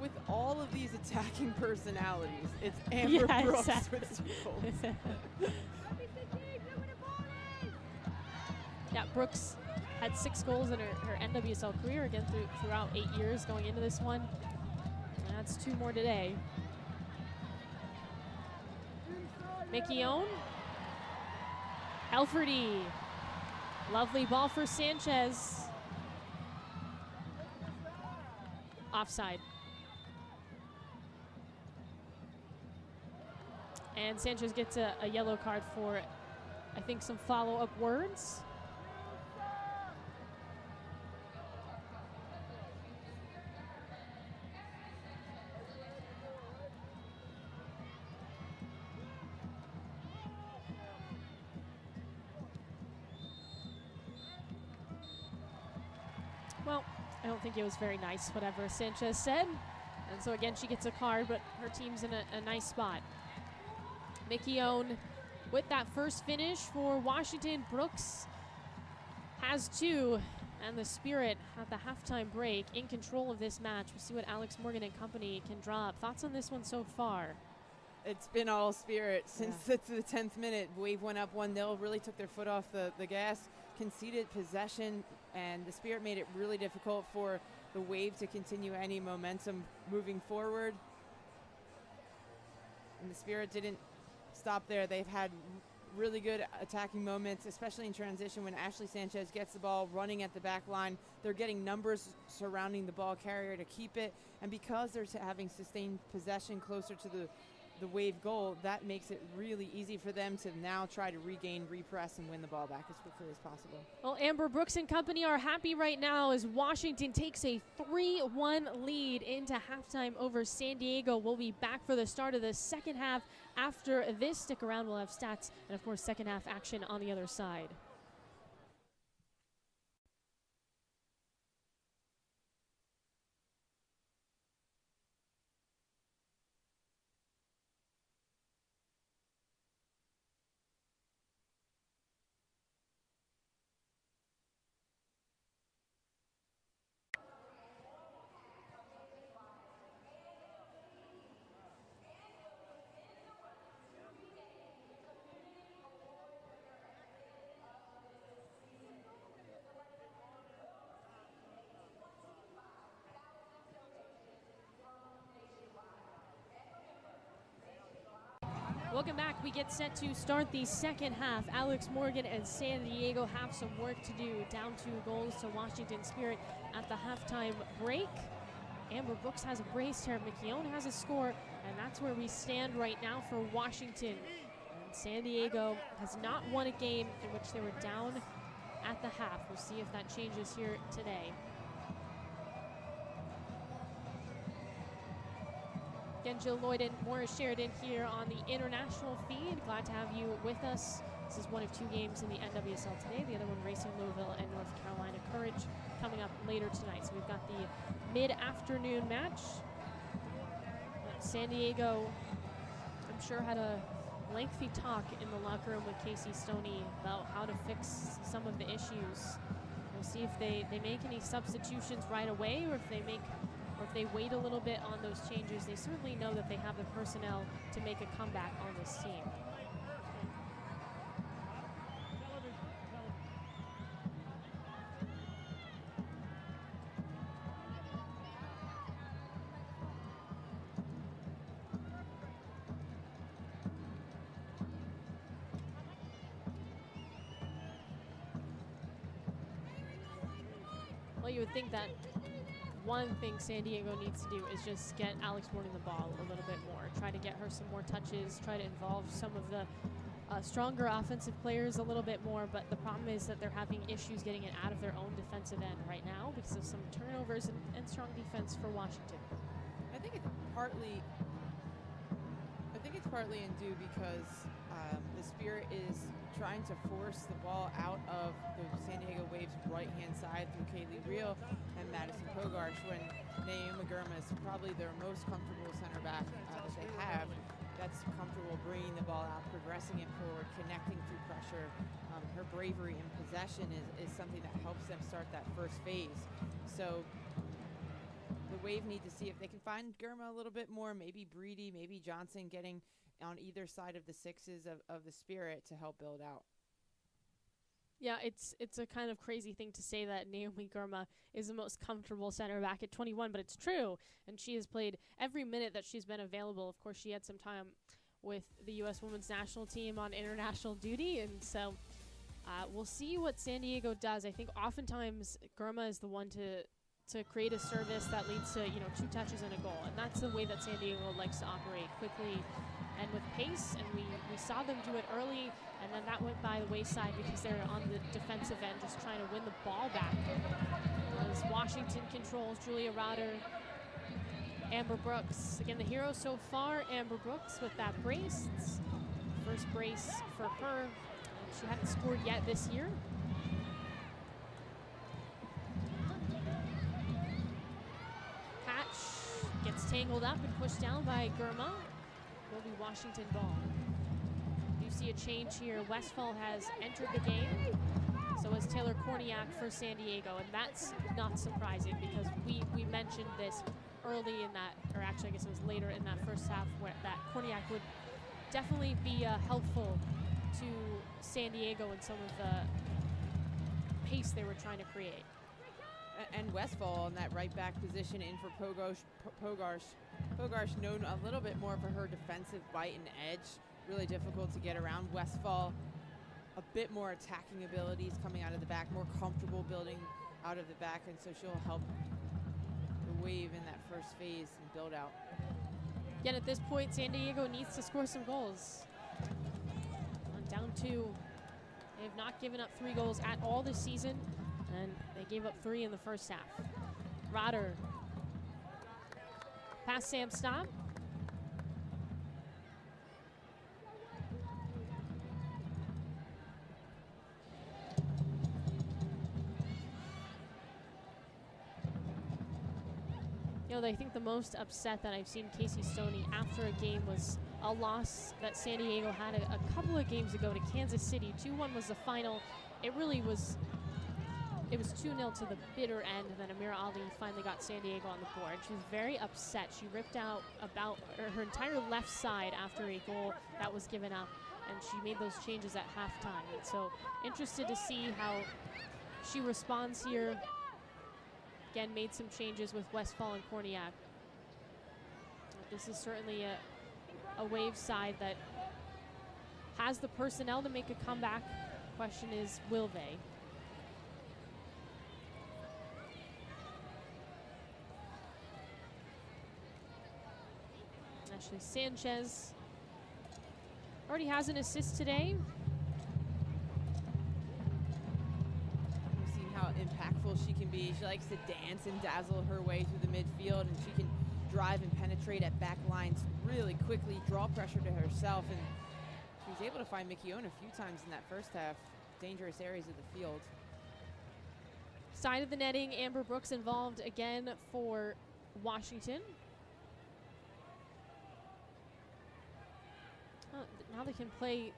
With all of these attacking personalities, it's Amber Brooks with 2 goals. Yeah, Brooks had 6 goals in her NWSL career, again throughout 8 years going into this one. And that's 2 more today. Mickey Owen. Elferty. Lovely ball for Sanchez. Offside. And Sanchez gets a yellow card for, I think, some follow-up words. Well, I don't think it was very nice, whatever Sanchez said. And so again, she gets a card, but her team's in a nice spot. Mickey Owen with that first finish for Washington. Brooks has 2, and the Spirit at the halftime break in control of this match. We'll see what Alex Morgan and company can draw up. Thoughts on this one so far? It's been all Spirit since the 10th minute. Wave went up 1-0, really took their foot off the gas, conceded possession, and the Spirit made it really difficult for the Wave to continue any momentum moving forward. And the Spirit didn't stop there. They've had really good attacking moments, especially in transition when Ashley Sanchez gets the ball running at the back line. They're getting numbers surrounding the ball carrier to keep it, and because they're having sustained possession closer to the Wave goal, that makes it really easy for them to now try to regain, repress, and win the ball back as quickly as possible. Well, Amber Brooks and company are happy right now as Washington takes a 3-1 lead into halftime over San Diego. We'll be back for the start of the second half after this. Stick around, we'll have stats and, of course, second half action on the other side. Welcome back. We get set to start the second half. Alex Morgan and San Diego have some work to do. Down 2 goals to Washington Spirit at the halftime break. Amber Brooks has a brace here. Mickey Owen has a score, and that's where we stand right now for Washington. And San Diego has not won a game in which they were down at the half. We'll see if that changes here today. Again, Jill Lloyd and Morris Sheridan here on the international feed. Glad to have you with us. This is one of 2 games in the NWSL today. The other one, Racing Louisville and North Carolina Courage, coming up later tonight. So we've got the mid-afternoon match. San Diego, I'm sure, had a lengthy talk in the locker room with Casey Stoney about how to fix some of the issues. We'll see if they make any substitutions right away, or if they wait a little bit on those changes. They certainly know that they have the personnel to make a comeback on this team. Well, you would think that one thing San Diego needs to do is just get Alex Morgan the ball a little bit more. Try to get her some more touches, try to involve some of the stronger offensive players a little bit more, but the problem is that they're having issues getting it out of their own defensive end right now because of some turnovers and strong defense for Washington. I think it's partly in due because the Spirit is trying to force the ball out of the San Diego Waves' right-hand side through Kaylee Reel, and Madison Pogarsh, when Naomi Girma is probably their most comfortable center back that they have. That's comfortable bringing the ball out, progressing it forward, connecting through pressure. Her bravery in possession is something that helps them start that first phase. So the Wave need to see if they can find Girma a little bit more, maybe Breedy, maybe Johnson getting on either side of the sixes of the Spirit to help build out. Yeah, it's a kind of crazy thing to say that Naomi Girma is the most comfortable center back at 21, but it's true. And she has played every minute that she's been available. Of course, she had some time with the U.S. Women's National Team on international duty, and so we'll see what San Diego does. I think oftentimes Girma is the one to create a service that leads to 2 touches and a goal, and that's the way that San Diego likes to operate, quickly and with pace. And we saw them do it early, and then that went by the wayside because they're on the defensive end just trying to win the ball back. As Washington controls, Julia Rotter, Amber Brooks. Again, the hero so far, Amber Brooks, with that brace. It's first brace for her. She hadn't scored yet this year. Hatch gets tangled up and pushed down by Girma. Will be Washington ball. You see a change here. Westfall has entered the game. So has Taylor Korniak for San Diego, and that's not surprising because we mentioned this early in that, or actually I guess it was later in that first half, where that Korniak would definitely be helpful to San Diego in some of the pace they were trying to create. And Westfall in that right back position in for Pogarsh. Pogarsh known a little bit more for her defensive bite and edge. Really difficult to get around. Westfall, a bit more attacking abilities coming out of the back, more comfortable building out of the back, and so she'll help the Wave in that first phase and build out. Again, at this point, San Diego needs to score some goals. Down 2. They have not given up 3 goals at all this season, and they gave up 3 in the first half. Rotter. Past Sam Staub. I think the most upset that I've seen Casey Stoney after a game was a loss that San Diego had a couple of games ago to Kansas City. 2-1 was the final. It was 2-0 to the bitter end, and then Amira Ali finally got San Diego on the board. She was very upset. She ripped out her entire left side after a goal that was given up, and she made those changes at halftime. And so interested to see how she responds here. Again, made some changes with Westfall and Korniak. This is certainly a Wave side that has the personnel to make a comeback. Question is, will they? Ashley Sanchez already has an assist today. How impactful she can be. She likes to dance and dazzle her way through the midfield, and she can drive and penetrate at back lines really quickly, draw pressure to herself, and she was able to find Mikiona a few times in that first half, dangerous areas of the field. Side of the netting, Amber Brooks involved again for Washington. Now they can play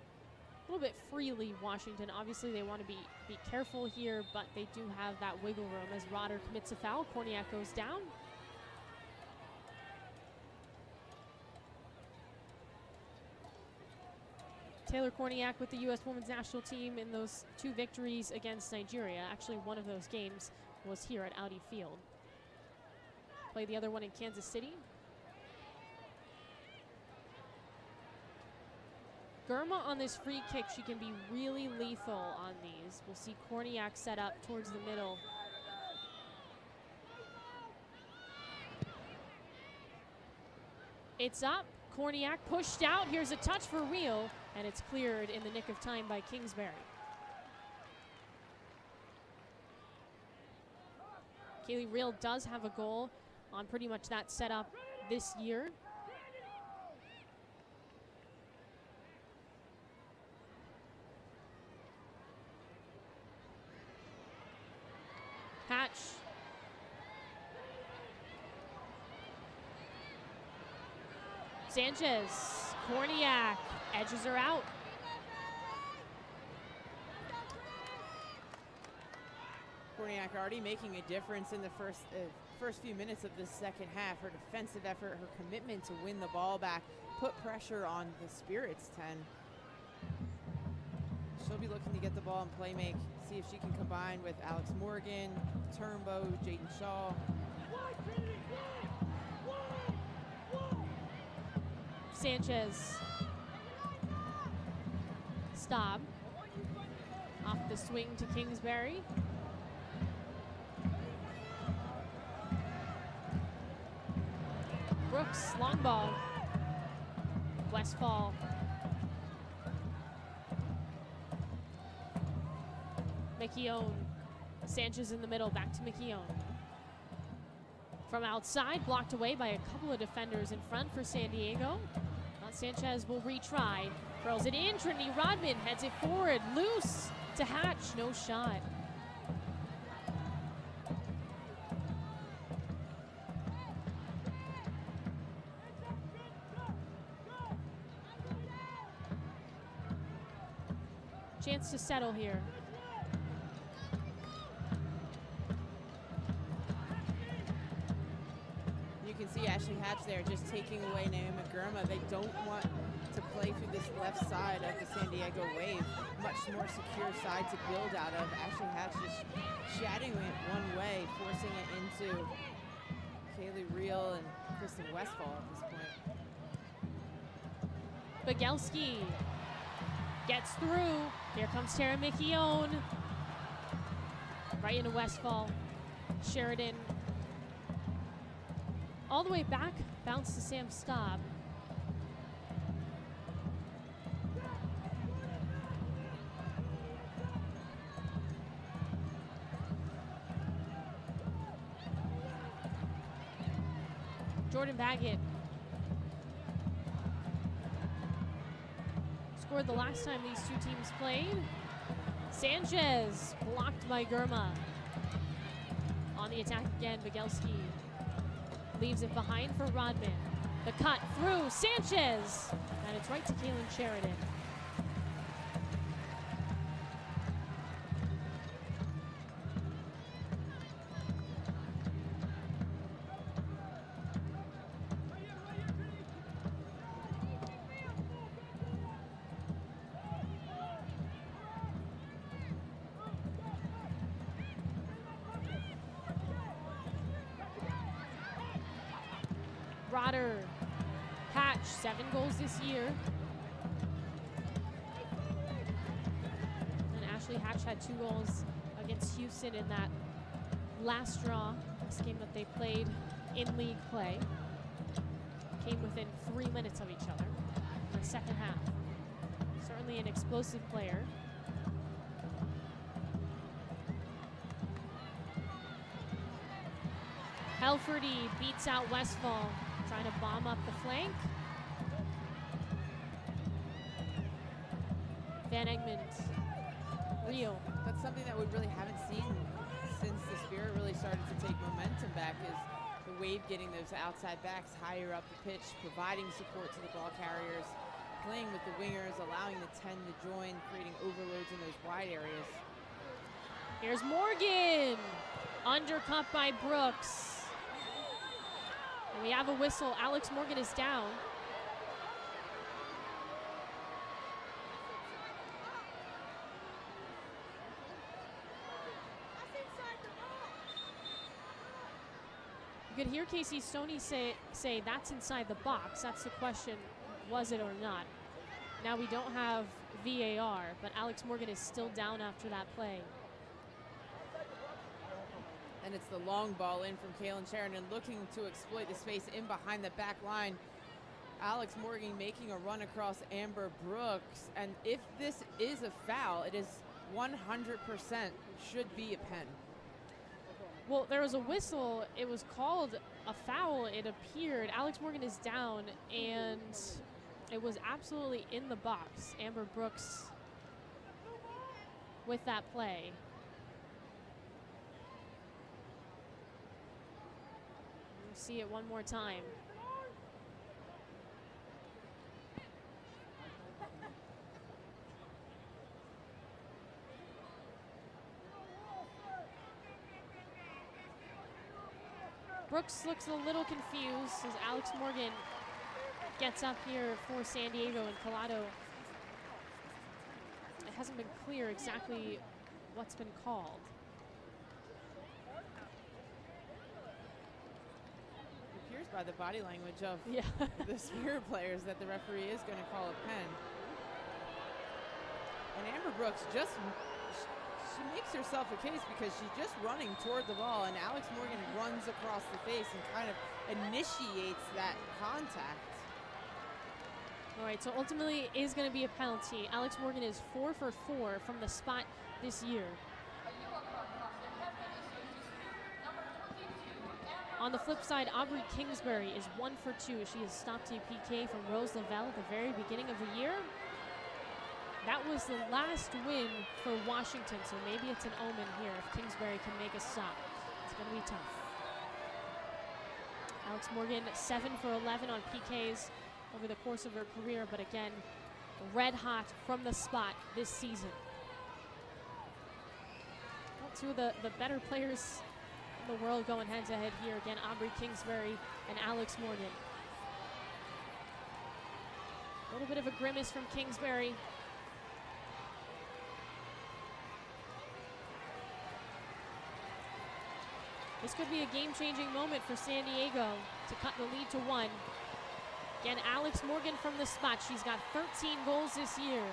a little bit freely, Washington. Obviously they want to be careful here, but they do have that wiggle room as Rotter commits a foul. Korniak goes down. Taylor Korniak with the U.S. Women's National Team in those 2 victories against Nigeria. Actually, one of those games was here at Audi Field. Played the other one in Kansas City. Girma on this free kick, she can be really lethal on these. We'll see Korniak set up towards the middle. It's up. Korniak pushed out. Here's a touch for Reel, and it's cleared in the nick of time by Kingsbury. Kaylee Reel does have a goal on pretty much that setup this year. Hatch Sanchez, Korniak, edges her out. Korniak already making a difference in the first few minutes of the second half. Her defensive effort, her commitment to win the ball back, put pressure on the Spirits 10. She'll be looking to get the ball and play make, see if she can combine with Alex Morgan, Turnbow, Jaden Shaw. Sanchez. Staub. Off the swing to Kingsbury. Brooks, long ball. Westfall. McKeown. Sanchez in the middle, back to McKeown. From outside, blocked away by a couple of defenders in front for San Diego. Sanchez will retry. Throws it in. Trinity Rodman heads it forward. Loose to Hatch. No shot. Chance to settle here. You can see Ashley Hatch there just taking away Naomi Gurma. They don't want to play through this left side of the San Diego Wave. Much more secure side to build out of. Ashley Hatch just shadowing it one way, forcing it into Kaylee Reel and Kristen Westfall at this point. Bagelski gets through. Here comes Tara McKeown. Right into Westfall. Sheridan. All the way back, bounce to Sam Staub. Jordan Baggett. Scored the last time these two teams played. Sanchez blocked by Gurma. On the attack again, Bagelski leaves it behind for Rodman. The cut through Sanchez, and it's right to Kaylin Sheridan. Rodder, Hatch, 7 goals this year. And Ashley Hatch had 2 goals against Houston in that last draw, this game that they played in league play. Came within 3 minutes of each other in the second half. Certainly an explosive player. Helferty beats out Westfall. Trying to bomb up the flank. Van Egmond, Rio. That's something that we really haven't seen since the Spirit really started to take momentum back, is the Wave getting those outside backs higher up the pitch, providing support to the ball carriers, playing with the wingers, allowing the 10 to join, creating overloads in those wide areas. Here's Morgan, undercut by Brooks. And we have a whistle. Alex Morgan is down. You could hear Casey Stoney say that's inside the box. That's the question, was it or not? Now we don't have VAR, but Alex Morgan is still down after that play. And it's the long ball in from Kaylin Sheridan, looking to exploit the space in behind the back line. Alex Morgan making a run across Amber Brooks. And if this is a foul, it is 100% should be a pen. Well, there was a whistle. It was called a foul, it appeared. Alex Morgan is down, and it was absolutely in the box. Amber Brooks with that play. See it one more time. Brooks looks a little confused as Alex Morgan gets up here for San Diego, and Collado, it hasn't been clear exactly what's been called. It appears by the body language of Yeah. the Spirit players that the referee is going to call a pen. And Amber Brooks just, she makes herself a case because she's just running toward the ball, and Alex Morgan runs across the face and kind of initiates that contact. All right, so ultimately it is going to be a penalty. Alex Morgan is 4 for 4 from the spot this year. On the flip side, Aubrey Kingsbury is 1 for 2. She has stopped a PK from Rose Lavelle at the very beginning of the year. That was the last win for Washington, so maybe it's an omen here if Kingsbury can make a stop. It's going to be tough. Alex Morgan, 7 for 11 on PKs over the course of her career, but again, red hot from the spot this season. Well, two of the better players in the world going head to head here. Again, Aubrey Kingsbury and Alex Morgan. A little bit of a grimace from Kingsbury. This could be a game-changing moment for San Diego to cut the lead to 1. Again, Alex Morgan from the spot. She's got 13 goals this year.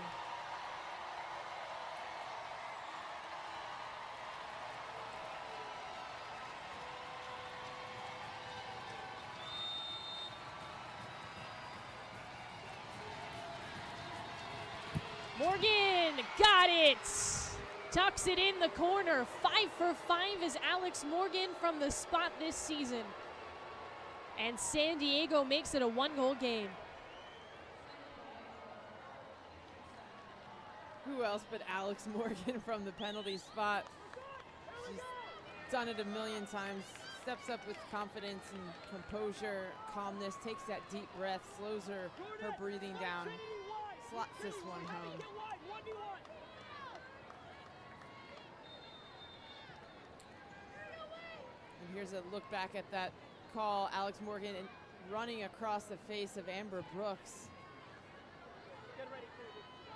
Morgan got it. Tucks it in the corner. 5 for 5 is Alex Morgan from the spot this season. And San Diego makes it a 1-goal game. Who else but Alex Morgan from the penalty spot? She's done it a million times. Steps up with confidence and composure, calmness, takes that deep breath, slows her breathing down, slots this one home. And here's a look back at that call. Alex Morgan running across the face of Amber Brooks.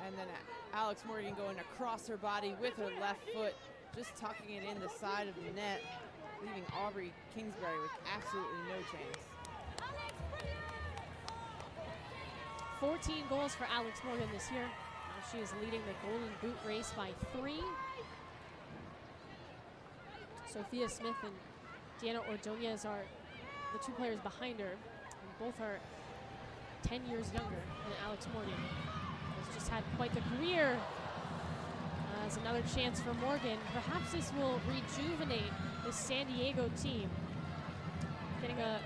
And then Alex Morgan going across her body with her left foot, just tucking it in the side of the net, leaving Aubrey Kingsbury with absolutely no chance. 14 goals for Alex Morgan this year. Now she is leading the Golden Boot race by 3. Sophia Smith and Diana Ordonez are the 2 players behind her, and both are 10 years younger than Alex Morgan. Has just had quite the career. As another chance for Morgan. Perhaps this will rejuvenate the San Diego team. Getting a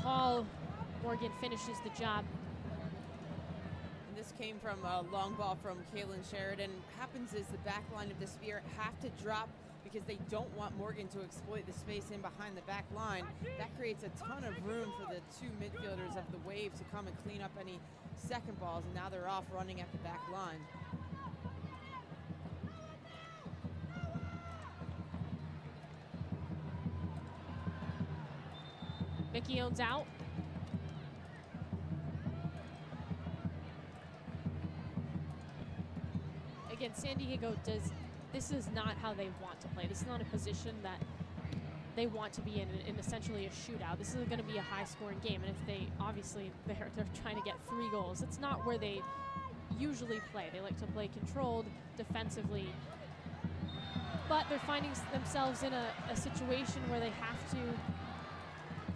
call, Morgan finishes the job. And this came from a long ball from Kaylin Sheridan. Happens is the back line of the Spirit have to drop because they don't want Morgan to exploit the space in behind the back line. That creates a ton of room for the 2 midfielders of the Wave to come and clean up any second balls, and now they're off running at the back line. Mickey owns out. Again, San Diego this is not how they want to play. This is not a position that they want to be in essentially a shootout. This is going to be a high-scoring game, and if they're trying to get 3 goals. It's not where they usually play. They like to play controlled defensively, but they're finding themselves in a situation where they have to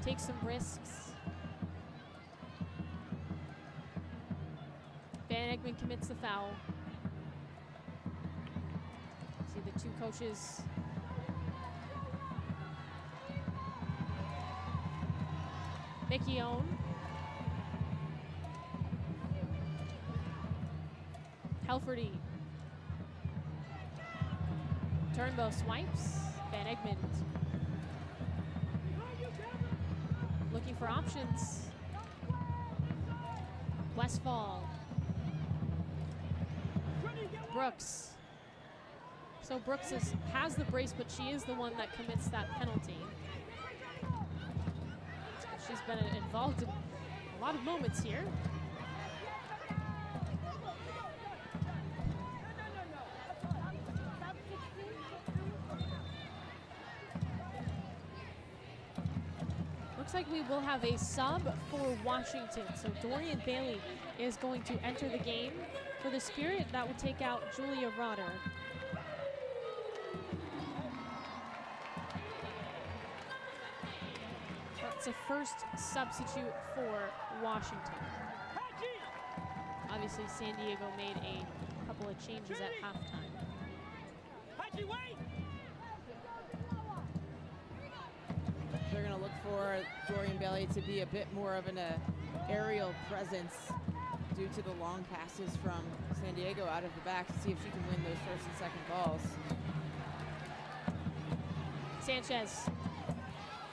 take some risks. Van Egmond commits the foul. See the 2 coaches Mickey Owen. Helferty. Turnbow swipes. Van Egmond looking for options. Westfall. Brooks. So Brooks has the brace, but she is the one that commits that penalty. She's been involved in a lot of moments here. Looks like we will have a sub for Washington. So Dorian Bailey is going to enter the game for the Spirit. That will take out Julia Rotter. That's a first substitute for Washington. Obviously, San Diego made a couple of changes at halftime. They're going to look for Dorian Bailey to be a bit more of an aerial presence due to the long passes from San Diego out of the back to see if she can win those first and second balls. Sanchez.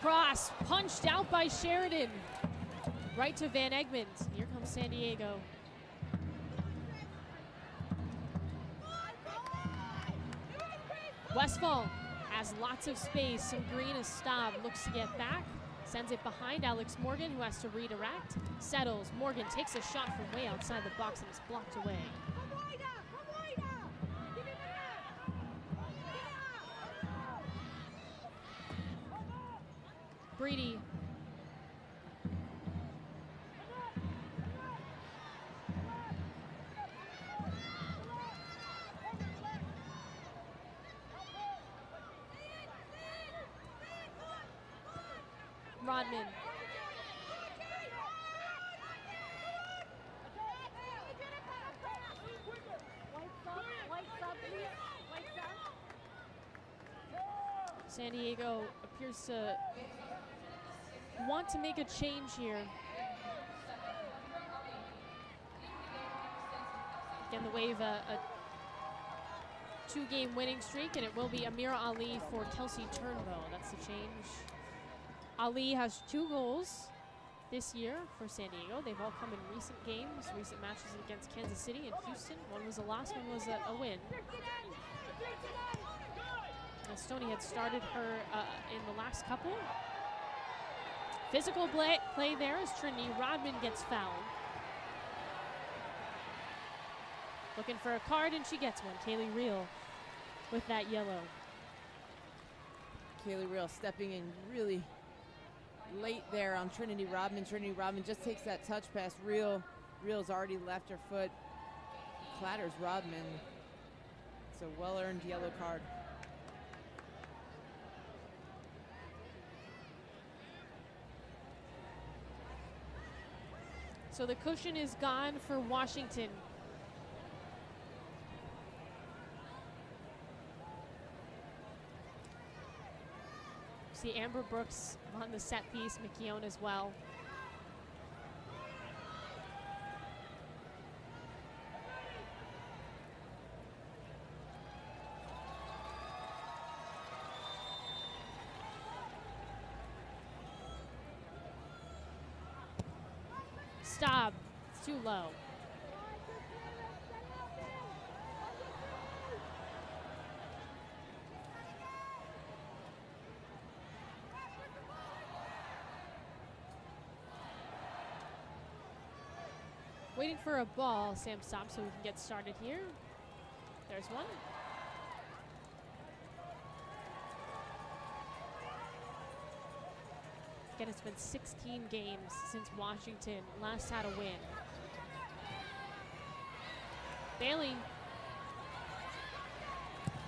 Cross punched out by Sheridan. Right to Van Egmond. Here comes San Diego. Westfall has lots of space. Some green as Staub looks to get back. Sends it behind Alex Morgan, who has to redirect. Settles. Morgan takes a shot from way outside the box and is blocked away. Breedy. Rodman. San Diego appears to want to make a change here. Again, the Wave a two-game winning streak, and it will be Amira Ali for Kelsey Turnbow. That's the change. Ali has 2 goals this year for San Diego. They've all come in recent games, recent matches against Kansas City and Houston. One was a loss, one was a win. Stoney had started her in the last couple. Physical play there as Trinity Rodman gets fouled. Looking for a card, and she gets one. Kaylee Reel with that yellow. Kaylee Reel stepping in really late there on Trinity Rodman. Trinity Rodman just takes that touch pass. Reel's already left her foot. Clatters Rodman. It's a well-earned yellow card. So the cushion is gone for Washington. See Amber Brooks on the set piece, McKeown as well. Stop. It's too low. Waiting for a ball, Sam stops so we can get started here. There's one. Again, it's been 16 games since Washington last had a win. Bailey.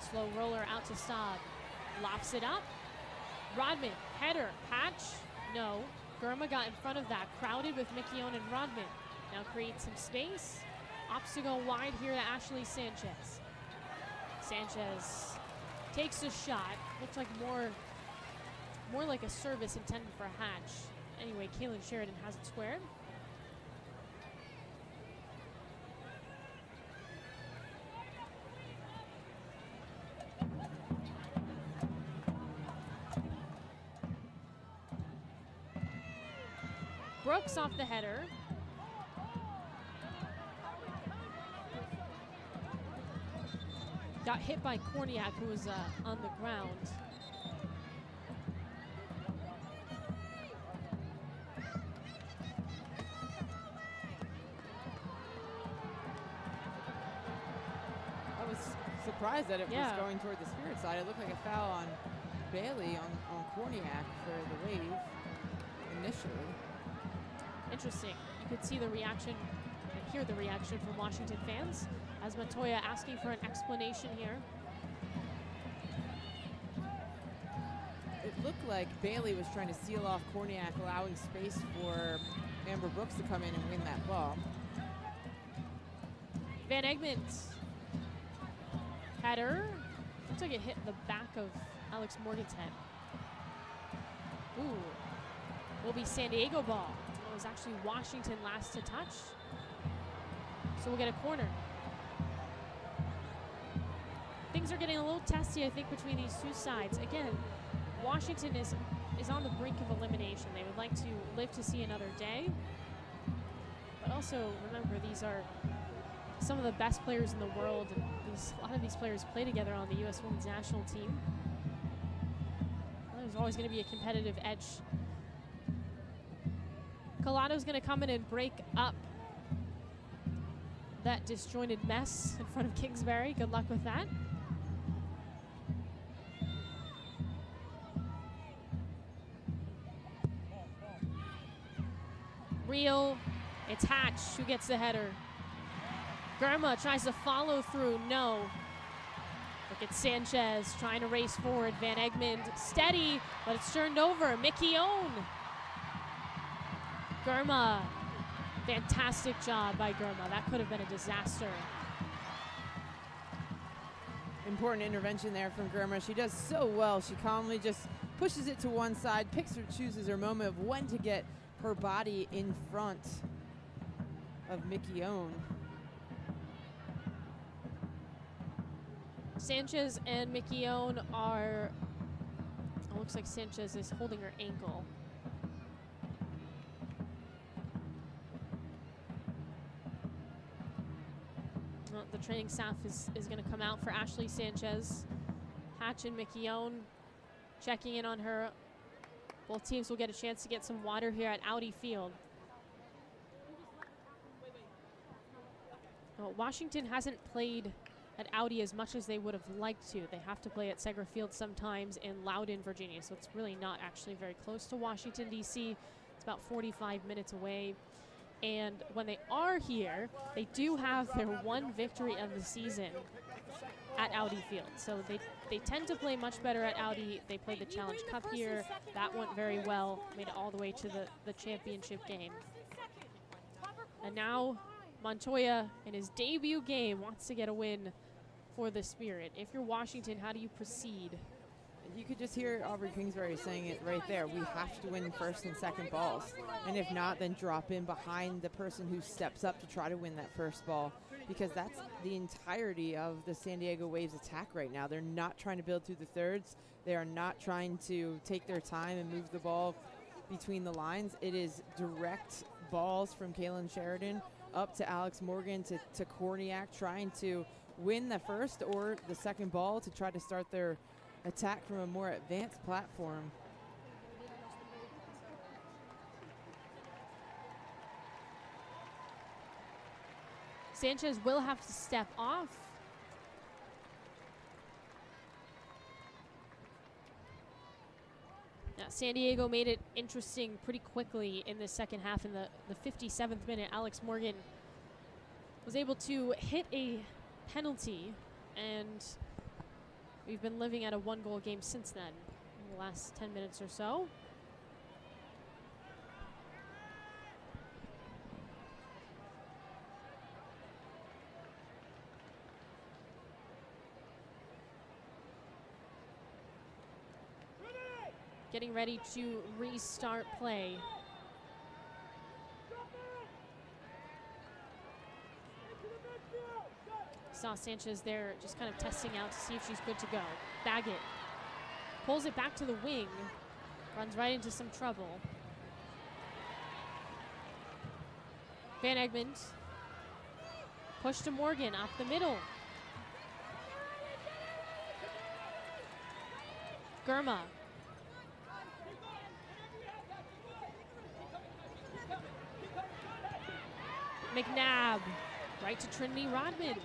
Slow roller out to Staub. Lofts it up. Rodman, header, patch. No. Gurma got in front of that. Crowded with McKeown and Rodman. Now creates some space. Opts to go wide here to Ashley Sanchez. Sanchez takes a shot. Looks like more like a service intended for a hatch. Anyway, Kaylin Sheridan has it squared. Brooks off the header. Got hit by Korniak, who was on the ground. surprised that it was going toward the Spirit side. It looked like a foul on Bailey on Korniak for the Wave initially. Interesting. You could see the reaction and hear the reaction from Washington fans as Montoya asking for an explanation here. It looked like Bailey was trying to seal off Korniak, allowing space for Amber Brooks to come in and win that ball. Van Egmond. Header. Looks like it hit the back of Alex Morgan's head. Ooh. Will be San Diego ball. It was actually Washington last to touch. So we'll get a corner. Things are getting a little testy, I think, between these two sides. Again, Washington is on the brink of elimination. They would like to live to see another day. But also, remember, these are some of the best players in the world. And a lot of these players play together on the U.S. Women's National Team. There's always going to be a competitive edge. Collato's going to come in and break up that disjointed mess in front of Kingsbury. Good luck with that. Real, it's Hatch who gets the header. Germa tries to follow through, no. Look at Sanchez trying to race forward. Van Egmond steady, but it's turned over. Mickey Own. Germa, fantastic job by Germa. That could have been a disaster. Important intervention there from Germa. She does so well. She calmly just pushes it to one side, chooses her moment of when to get her body in front of Mickey Own. Sanchez and Mickey Own are, it looks like Sanchez is holding her ankle. Well, the training staff is going to come out for Ashley Sanchez. Hatch and Mickey Own checking in on her. Both teams will get a chance to get some water here at Audi Field. Well, Washington hasn't played at Audi as much as they would have liked to. They have to play at Segra Field sometimes in Loudoun, Virginia, so it's really not actually very close to Washington, D.C. It's about 45 minutes away. And when they are here, they do have their one victory of the season at Audi Field. So they tend to play much better at Audi. They played the Challenge Cup here. That went very well, made it all the way to the championship game. And now Montoya, in his debut game, wants to get a win for the Spirit. If you're Washington, how do you proceed? You could just hear Aubrey Kingsbury saying it right there. We have to win first and second balls. And if not, then drop in behind the person who steps up to try to win that first ball, because that's the entirety of the San Diego Waves attack right now. They're not trying to build through the thirds. They are not trying to take their time and move the ball between the lines. It is direct balls from Kaylin Sheridan up to Alex Morgan to Korniak, trying to win the first or the second ball to try to start their attack from a more advanced platform. Sanchez will have to step off. Now, San Diego made it interesting pretty quickly in the second half. In the 57th minute, Alex Morgan was able to hit a penalty, and we've been living at a one-goal game since then, in the last 10 minutes or so. Getting ready to restart play. Saw Sanchez there just kind of testing out to see if she's good to go. Baggett pulls it back to the wing, runs right into some trouble. Van Egmond, push to Morgan, up the middle. Germa. McNabb, right to Trinity Rodman.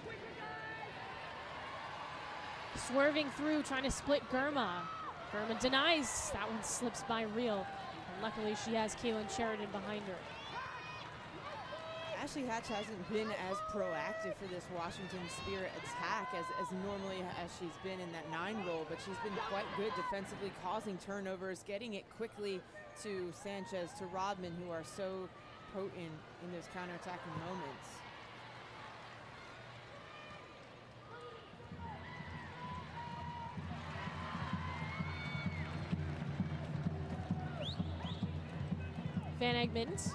Swerving through, trying to split Gurma. Gurma denies. That one slips by Real. And luckily, she has Kaylin Sheridan behind her. Ashley Hatch hasn't been as proactive for this Washington Spirit attack as normally as she's been in that 9 role, but she's been quite good defensively, causing turnovers, getting it quickly to Sanchez, to Rodman, who are so potent in those counterattacking moments. Van Egmond.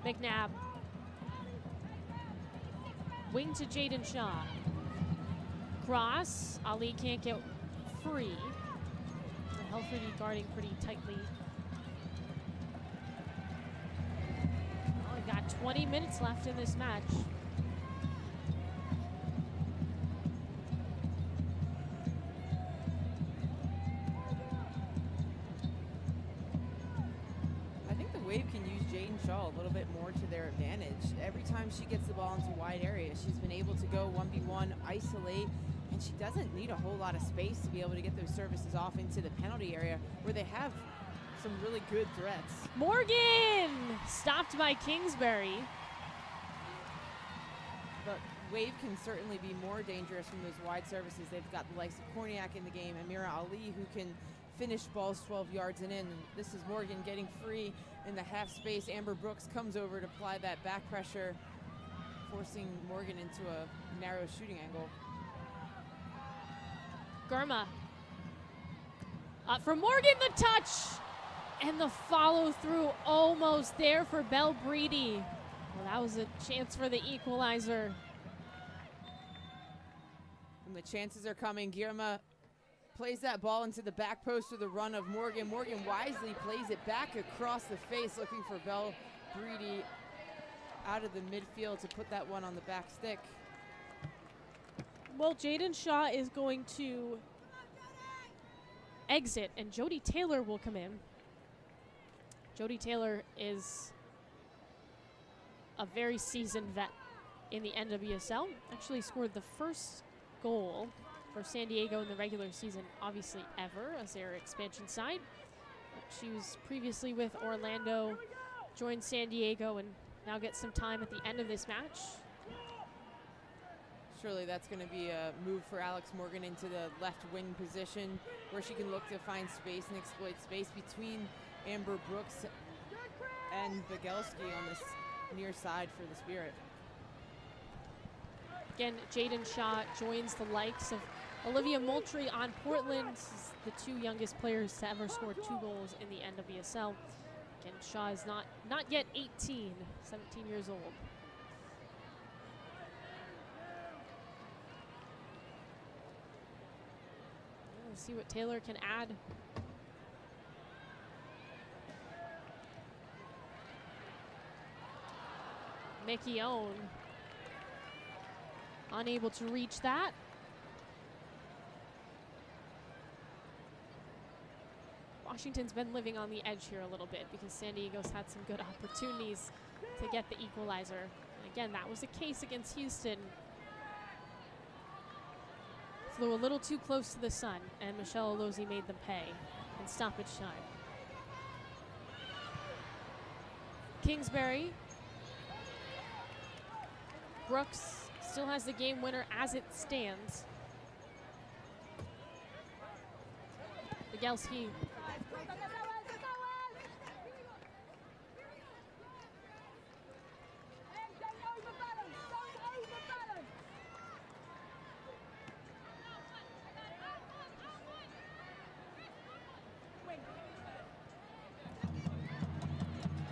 McNabb. Wing to Jaden Shaw. Cross. Ali can't get free. Helfredy guarding pretty tightly. Well, we've got 20 minutes left in this match. Shaw a little bit more to their advantage. Every time she gets the ball into wide areas, she's been able to go 1v1, isolate, and she doesn't need a whole lot of space to be able to get those services off into the penalty area where they have some really good threats. Morgan! Stopped by Kingsbury. But Wave can certainly be more dangerous from those wide services. They've got the likes of Korniak in the game, Amira Ali, who can finish balls 12 yards and in. And this is Morgan getting free in the half space. Amber Brooks comes over to apply that back pressure, forcing Morgan into a narrow shooting angle. Gurma. Up for Morgan, the touch! And the follow through almost there for Belle Breedy. Well, that was a chance for the equalizer. And the chances are coming. Girma plays that ball into the back post of the run of Morgan. Morgan wisely plays it back across the face, looking for Belle Breedy out of the midfield to put that one on the back stick. Well, Jaden Shaw is going to exit, and Jody Taylor will come in. Jody Taylor is a very seasoned vet in the NWSL. Actually scored the first goal for San Diego in the regular season, obviously ever, as their expansion side. She was previously with Orlando, joined San Diego, and now gets some time at the end of this match. Surely that's going to be a move for Alex Morgan into the left wing position, where she can look to find space and exploit space between Amber Brooks and Bogelski on this near side for the Spirit. Again, Jaden Shaw joins the likes of Olivia Moultrie on Portland, the 2 youngest players to ever score 2 goals in the NWSL. Again, Shaw is not yet 18, 17 years old. Let's see what Taylor can add. Mickey Owen unable to reach that. Washington's been living on the edge here a little bit because San Diego's had some good opportunities to get the equalizer. And again, that was the case against Houston. Flew a little too close to the sun, and Michelle Alozi made them pay in stoppage time. Kingsbury. Brooks still has the game winner as it stands. Bogelski.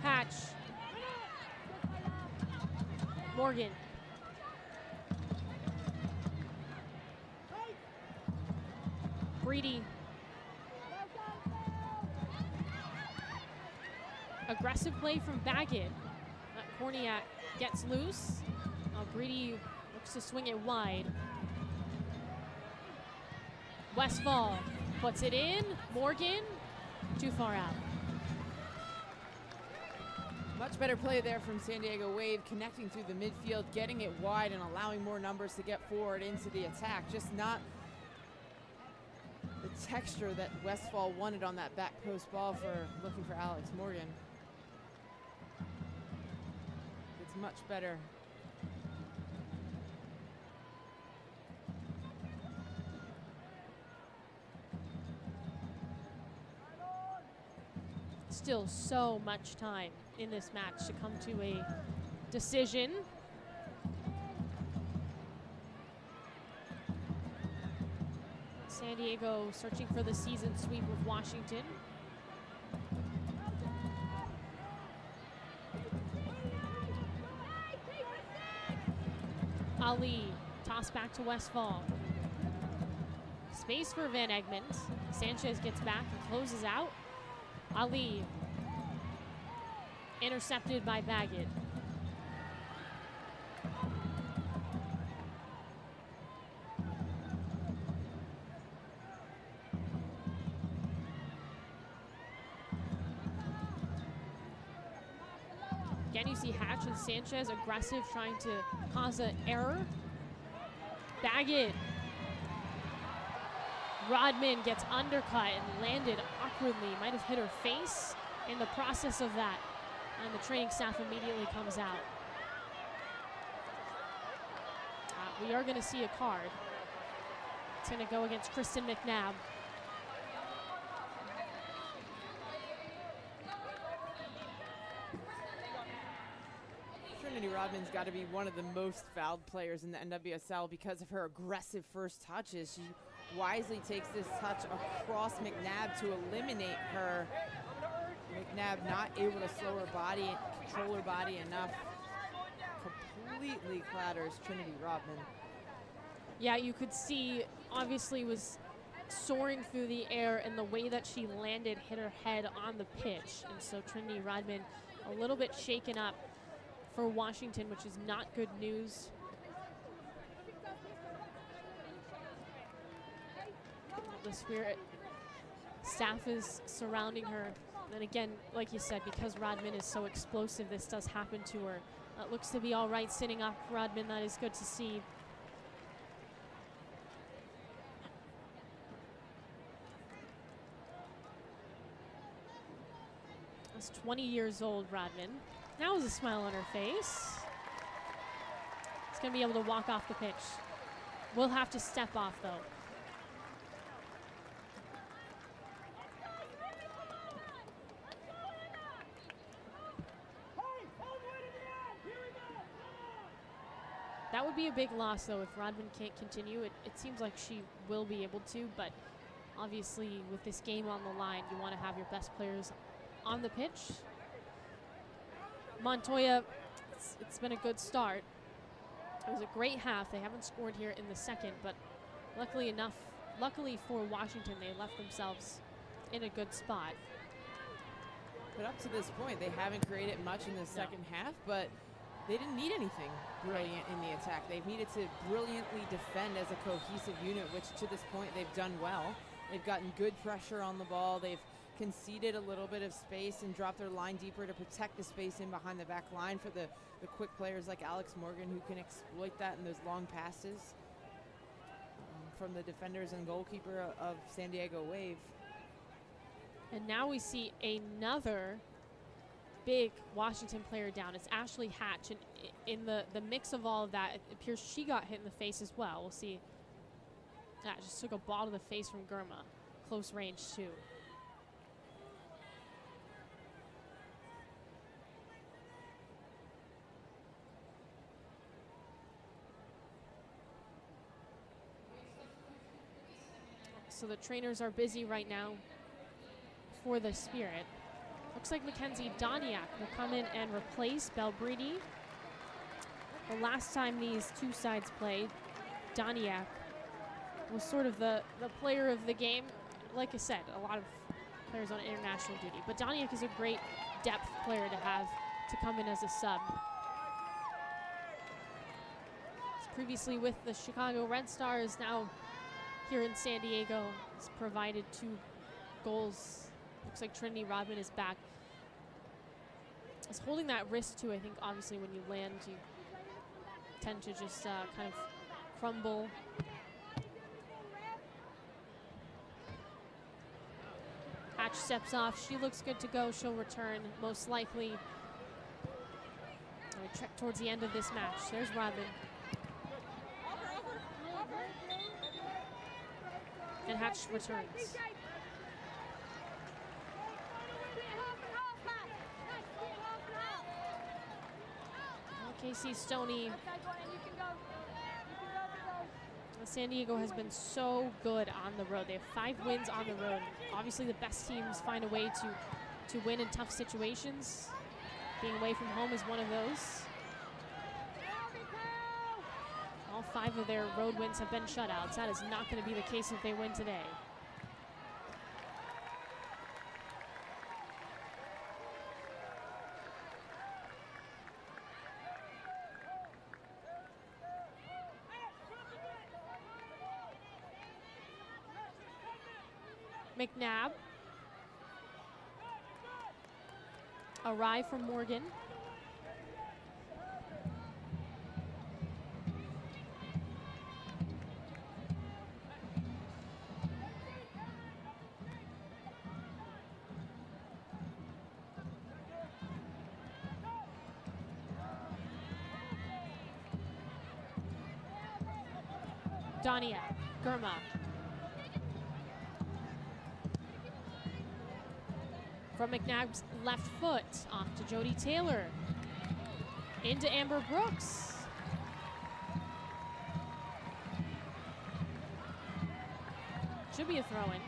Hatch. Morgan. Breedy. Aggressive play from Baggett. Korniak gets loose. Breedy looks to swing it wide. Westfall puts it in. Morgan, too far out. Much better play there from San Diego Wave, connecting through the midfield, getting it wide and allowing more numbers to get forward into the attack. Just not the texture that Westfall wanted on that back post ball for looking for Alex Morgan. It's much better. Still so much time in this match to come to a decision. San Diego searching for the season sweep of Washington. Ali, toss back to Westfall. Space for Van Egmond. Sanchez gets back and closes out. Ali, intercepted by Baggett. Again, you see Hatch and Sanchez aggressive, trying to cause an error. Baggett. Rodman gets undercut and landed awkwardly. Might have hit her face in the process of that. And the training staff immediately comes out. We are going to see a card. It's going to go against Kristen McNabb. Trinity Rodman's got to be one of the most fouled players in the NWSL because of her aggressive first touches. She wisely takes this touch across McNabb to eliminate her. McNabb not able to slow her body, control her body enough. Completely clatters Trinity Rodman. Yeah, you could see, obviously was soaring through the air, and the way that she landed hit her head on the pitch. And so Trinity Rodman a little bit shaken up for Washington, which is not good news. The Spirit staff is surrounding her. And again, like you said, because Rodman is so explosive, this does happen to her. Looks to be all right sitting up Rodman. That is good to see. That's 20 years old, Rodman. Now with a smile on her face. She's going to be able to walk off the pitch. We'll have to step off, though. That would be a big loss, though, if Rodman can't continue. It seems like she will be able to, but obviously with this game on the line, you want to have your best players on the pitch. Montoya, it's been a good start. It was a great half. They haven't scored here in the second, but luckily for Washington, they left themselves in a good spot. But up to this point, they haven't created much in the second half, but they didn't need anything brilliant in the attack. They've needed to brilliantly defend as a cohesive unit, which to this point they've done well. They've gotten good pressure on the ball. They've conceded a little bit of space and dropped their line deeper to protect the space in behind the back line for the quick players like Alex Morgan, who can exploit that in those long passes from the defenders and goalkeeper of San Diego Wave. And now we see another big Washington player down. It's Ashley Hatch, and in the mix of all of that, it appears she got hit in the face as well. We'll see. That just took a ball to the face from Gurma. Close range too. So the trainers are busy right now for the Spirit. Looks like Mackenzie Doniak will come in and replace Belbridi. The last time these two sides played, Doniak was sort of the player of the game. Like I said, a lot of players on international duty. But Doniak is a great depth player to have to come in as a sub. He's previously with the Chicago Red Stars, now here in San Diego. He's provided 2 goals. Looks like Trinity Rodman is back. Is holding that wrist too. I think obviously when you land, you tend to just kind of crumble. Hatch steps off. She looks good to go. She'll return most likely. Trek towards the end of this match. There's Rodman. And Hatch returns. Casey Stoney. San Diego has been so good on the road. They have 5 wins on the road. Obviously, the best teams find a way to win in tough situations. Being away from home is one of those. All 5 of their road wins have been shutouts. That is not going to be the case if they win today. McNabb. Arrive from Morgan. Dania, Gurma. From McNabb's left foot, off to Jody Taylor. Into Amber Brooks. Should be a throw-in.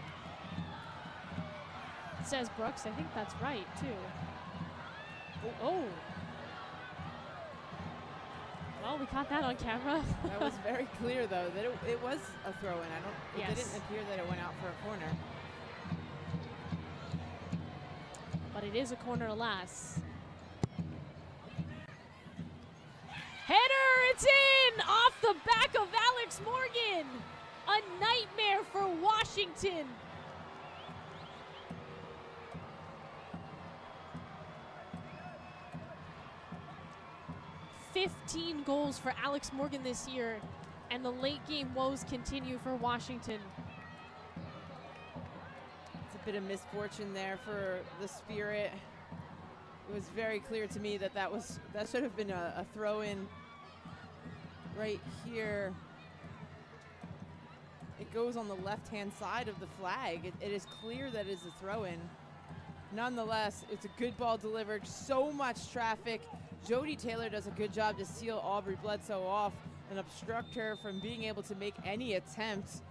Says Brooks. I think that's right, too. Oh. Well, we caught that on camera. That was very clear, though, that it was a throw-in. It didn't appear that it went out for a corner. But it is a corner alas. Header, it's in! Off the back of Alex Morgan! A nightmare for Washington. "15 goals for Alex Morgan this year, and the late game woes continue for Washington. Bit of misfortune there for the Spirit. It was very clear to me that that should have been a throw-in right here. It goes on the left-hand side of the flag. It is clear that it is a throw-in. Nonetheless, it's a good ball delivered. So much traffic. Jody Taylor does a good job to seal Aubrey Bledsoe off and obstruct her from being able to make any attempt.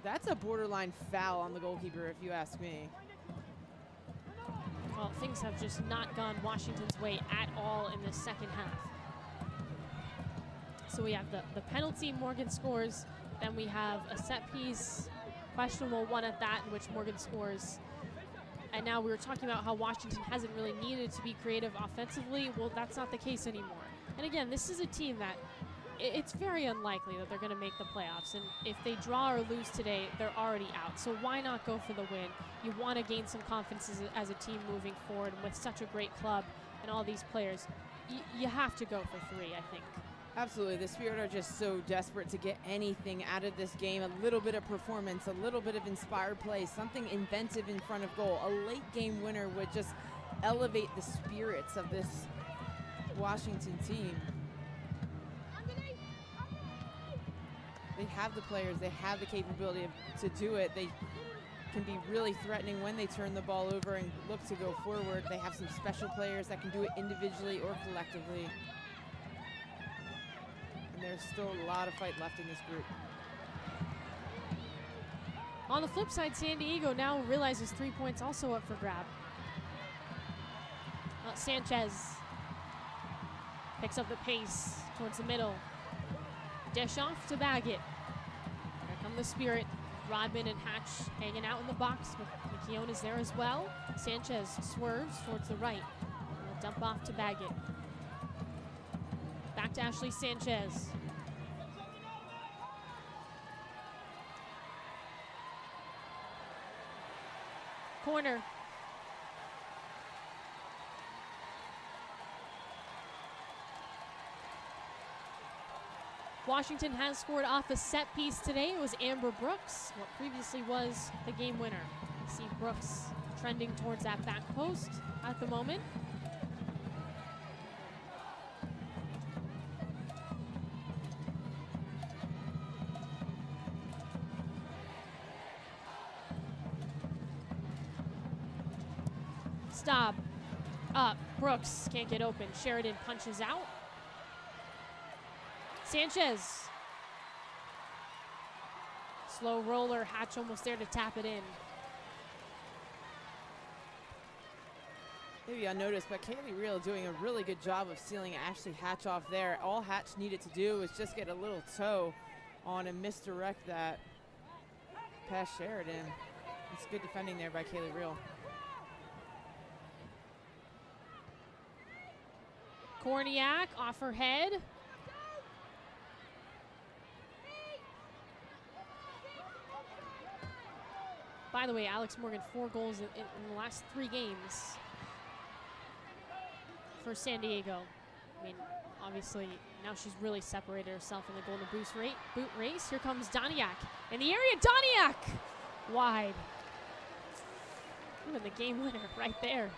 That's a borderline foul on the goalkeeper, if you ask me. Well, things have just not gone Washington's way at all in the second half. So we have the penalty, Morgan scores. Then we have a set piece, questionable one at that, in which Morgan scores. And now we were talking about how Washington hasn't really needed to be creative offensively. Well, that's not the case anymore. And again, this is a team that it's very unlikely that they're going to make the playoffs. And if they draw or lose today, they're already out. So why not go for the win? You want to gain some confidence as a team moving forward. And with such a great club and all these players, you have to go for 3, I think. Absolutely. The Spirit are just so desperate to get anything out of this game. A little bit of performance, a little bit of inspired play, something inventive in front of goal. A late game winner would just elevate the spirits of this Washington team. They have the players, they have the capability to do it. They can be really threatening when they turn the ball over and look to go forward. They have some special players that can do it individually or collectively. And there's still a lot of fight left in this group. On the flip side, San Diego now realizes 3 points also up for grab. Sanchez picks up the pace towards the middle. Dish off to Baggett. Here come the Spirit. Rodman and Hatch hanging out in the box, but McKeown is there as well. Sanchez swerves towards the right. We'll dump off to Baggett. Back to Ashley Sanchez. Corner. Washington has scored off a set piece today. It was Amber Brooks, what previously was the game winner. You see Brooks trending towards that back post at the moment. Stop. Up. Brooks can't get open. Sheridan punches out. Sanchez. Slow roller. Hatch almost there to tap it in. Maybe unnoticed, but Kaylee Reel doing a really good job of sealing Ashley Hatch off there. All Hatch needed to do was just get a little toe on and misdirect that past Sheridan. It's good defending there by Kaylee Reel. Korniak off her head. By the way, Alex Morgan, 4 goals in the last 3 games for San Diego. I mean, obviously, now she's really separated herself in the Golden Boot race. Here comes Doniak in the area. Doniak wide. Even the game winner right there.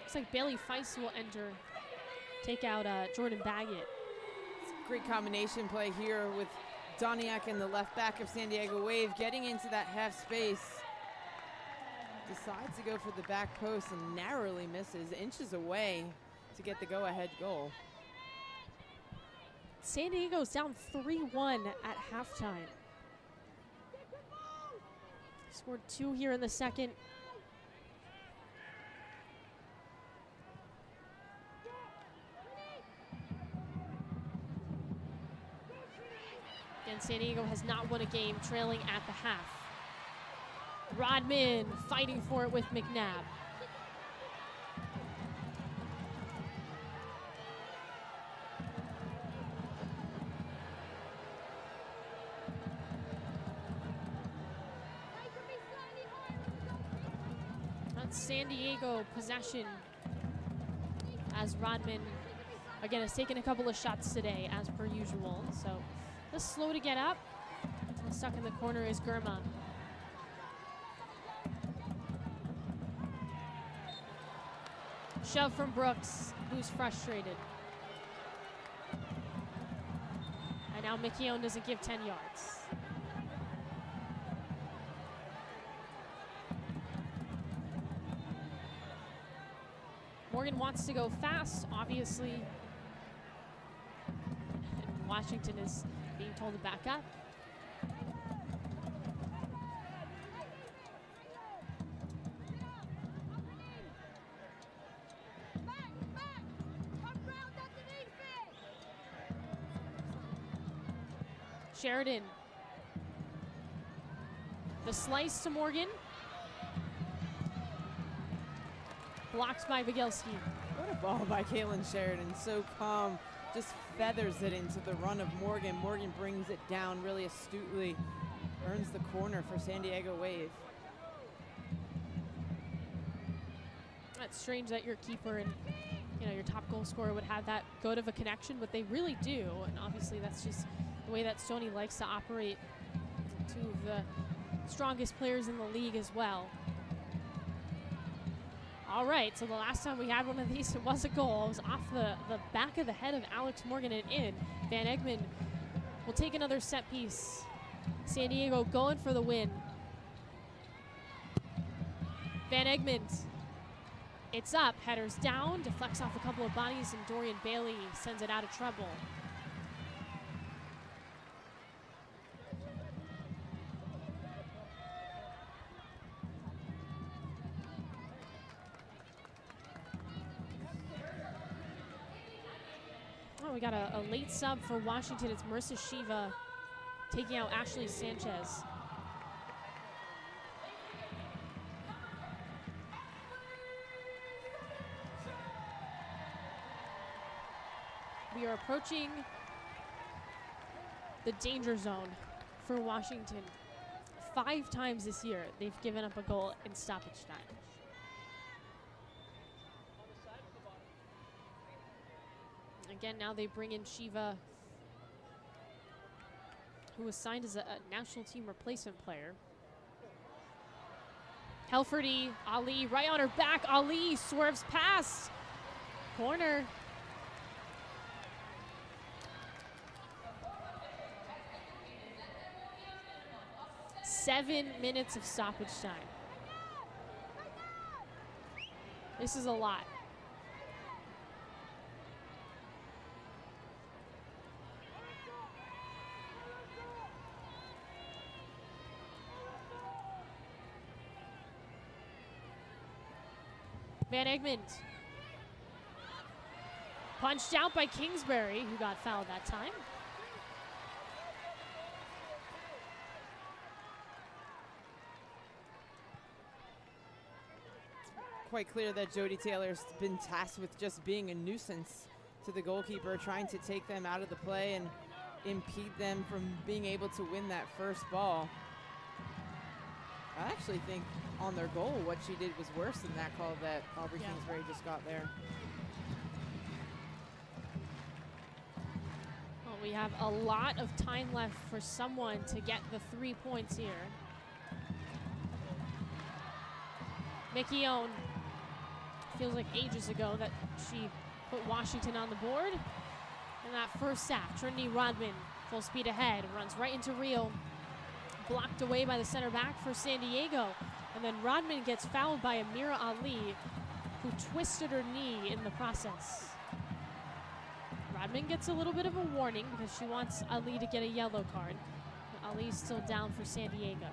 Looks like Bailey Feist will enter, take out Jordan Baggett. It's a great combination play here with Doniak in the left back of San Diego Wave, getting into that half space. Decides to go for the back post and narrowly misses, inches away to get the go-ahead goal. San Diego's down 3-1 at halftime. Scored 2 here in the second. And San Diego has not won a game trailing at the half. Rodman fighting for it with McNabb. That's San Diego possession as Rodman, again, has taken a couple of shots today as per usual. So just slow to get up. And stuck in the corner is Gurma. Shove from Brooks, who's frustrated. And now McKeown doesn't give 10 yards. Morgan wants to go fast, obviously. And Washington is being told to back up. Sheridan. The slice to Morgan. Blocked by Bigelski. What a ball by Kaylin Sheridan. So calm. Just feathers it into the run of Morgan. Morgan brings it down really astutely. Earns the corner for San Diego Wave. That's strange that your keeper and your top goal scorer would have that good of a connection, but they really do. And obviously that's just the way that Stoney likes to operate. 2 of the strongest players in the league as well. All right, so the last time we had one of these, it was a goal. It was off the back of the head of Alex Morgan and in. Van Egmond will take another set piece. San Diego going for the win. Van Egmond, it's up, headers down, deflects off a couple of bodies, and Dorian Bailey sends it out of trouble. We got a late sub for Washington. It's Marissa Shiva taking out Ashley Sanchez. We are approaching the danger zone for Washington. 5 times this year they've given up a goal in stoppage time. Again, now they bring in Shiva, who was signed as a national team replacement player. Helferty, Ali right on her back. Ali swerves past. Corner. Seven minutes of stoppage time. This is a lot. Van Egmond. Punched out by Kingsbury, who got fouled that time. Quite clear that Jody Taylor's been tasked with just being a nuisance to the goalkeeper, trying to take them out of the play and impede them from being able to win that first ball. I actually think on their goal, what she did was worse than that call that Aubrey Kingsbury just got there. Well, we have a lot of time left for someone to get the 3 points here. Mickey Owen. Feels like ages ago that she put Washington on the board. In that first half, Trinity Rodman, full speed ahead, runs right into Rio. Blocked away by the center back for San Diego. And then Rodman gets fouled by Amira Ali, who twisted her knee in the process. Rodman gets a little bit of a warning because she wants Ali to get a yellow card. But Ali's still down for San Diego.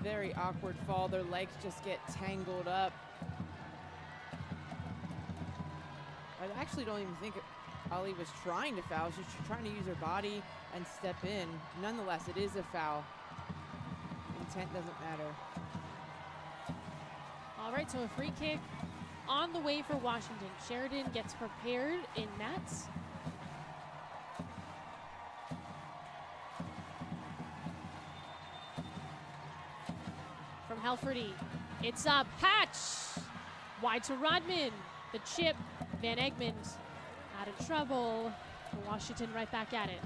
Very awkward fall. Their legs just get tangled up. I actually don't even think Ali was trying to foul. She's trying to use her body and step in. Nonetheless, it is a foul. Intent doesn't matter. All right, so a free kick on the way for Washington. Sheridan gets prepared in nets. From Helferty, it's up, Hatch! Wide to Rodman, the chip, Van Egmond out of trouble. Washington right back at it.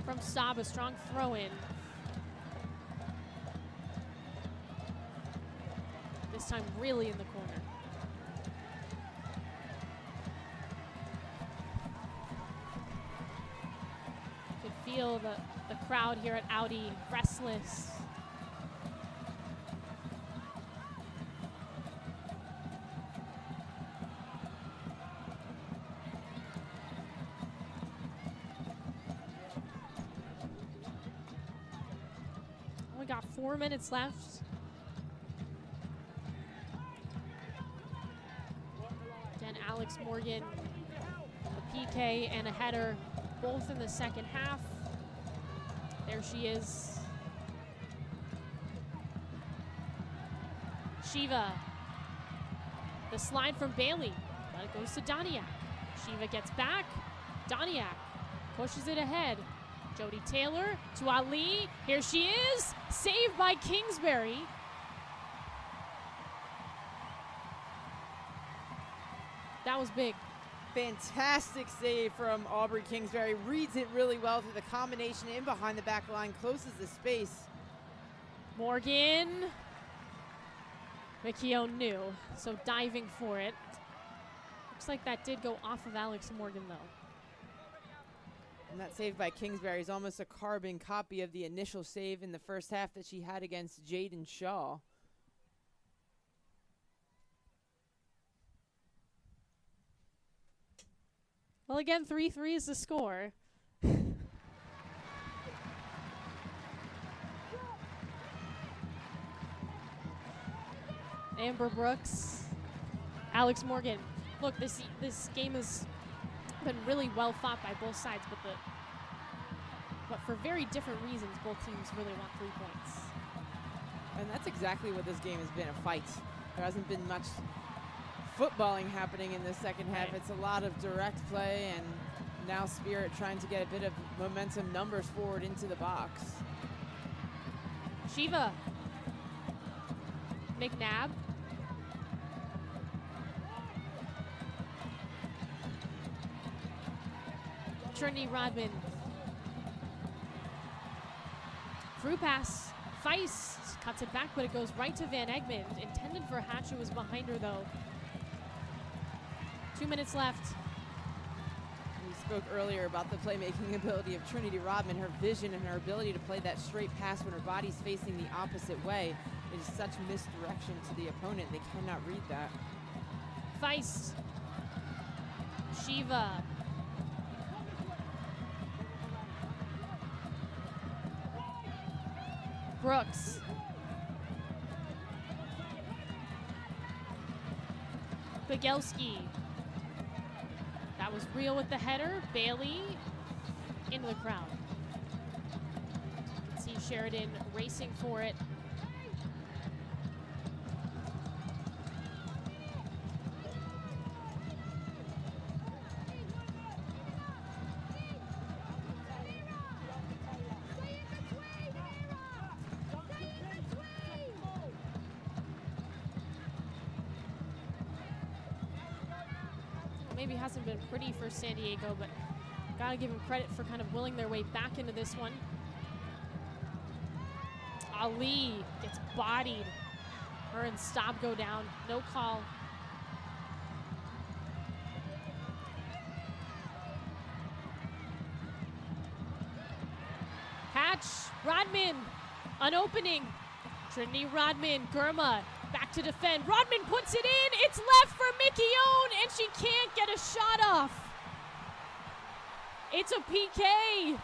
From Staub, a strong throw in. This time really in the corner. You could feel the crowd here at Audi restless. Only got 4 minutes left. Alex Morgan, a PK and a header, both in the second half. There she is. Shiva. The slide from Bailey, but it goes to Doniak. Shiva gets back. Doniak pushes it ahead. Jody Taylor to Ali. Here she is. Saved by Kingsbury. That was big. Fantastic save from Aubrey Kingsbury. Reads it really well through the combination in behind the back line, closes the space. Morgan. Mikio knew, so diving for it. Looks like that did go off of Alex Morgan, though. And that save by Kingsbury is almost a carbon copy of the initial save in the first half that she had against Jaden Shaw. Well, again, 3-3 is the score. Amber Brooks, Alex Morgan. Look, this game has been really well fought by both sides, but for very different reasons, both teams really want 3 points. And that's exactly what this game has been, a fight. There hasn't been much footballing happening in the second half. Right. It's a lot of direct play, and now Spirit trying to get a bit of momentum numbers forward into the box. Shiva. McNabb. Trinity Rodman. Through pass. Feist cuts it back, but it goes right to Van Egmond. Intended for Hatch, who was behind her, though. 2 minutes left. We spoke earlier about the playmaking ability of Trinity Rodman, her vision and her ability to play that straight pass when her body's facing the opposite way. It is such misdirection to the opponent. They cannot read that. Feist. Shiva. Brooks. Bigelski. That was real with the header. Bailey into the crowd. You can see Sheridan racing for it. Maybe hasn't been pretty for San Diego, but gotta give them credit for kind of willing their way back into this one. Ali gets bodied. Her and Staub go down. No call. Hatch, Rodman, an opening. Trinity Rodman, Gurma. Back to defend. Rodman puts it in. It's left for Mickey Owen, and she can't get a shot off. It's a PK.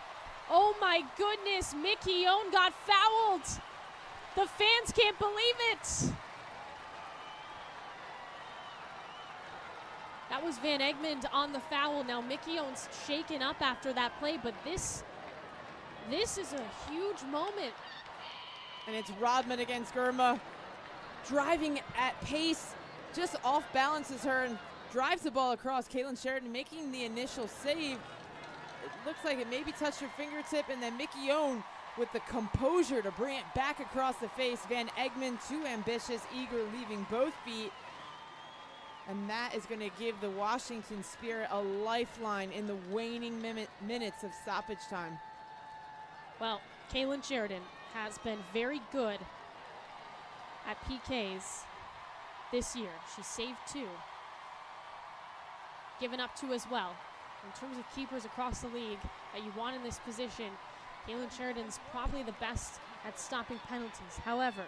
Oh my goodness, Mickey Owen got fouled. The fans can't believe it. That was Van Egmond on the foul. Now Mickey Owen's shaken up after that play, but this is a huge moment. And it's Rodman against Gurma. Driving at pace, just off balances her and drives the ball across. Kaylin Sheridan making the initial save. It looks like it maybe touched her fingertip, and then Mickey Owen with the composure to bring it back across the face. Van Egmond too ambitious, eager, leaving both feet. And that is going to give the Washington Spirit a lifeline in the waning minutes of stoppage time. Well, Kaylin Sheridan has been very good at PKs this year. She saved 2. Given up 2 as well. In terms of keepers across the league that you want in this position, Kaylin Sheridan's probably the best at stopping penalties. However,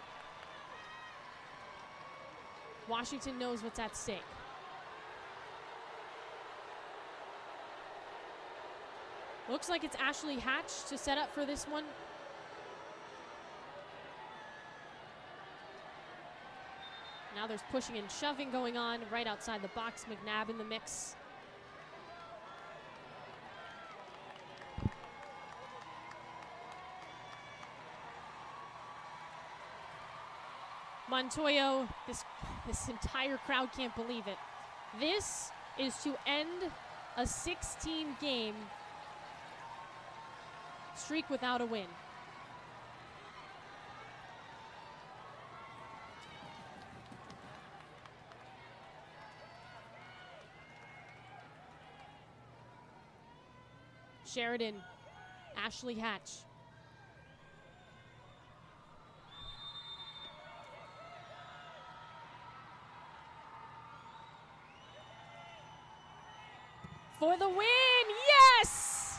Washington knows what's at stake. Looks like it's Ashley Hatch to set up for this one. Now there's pushing and shoving going on right outside the box. McNabb in the mix. Montoyo, this entire crowd can't believe it. This is to end a 16-game streak without a win. Sheridan, Ashley Hatch. For the win, yes!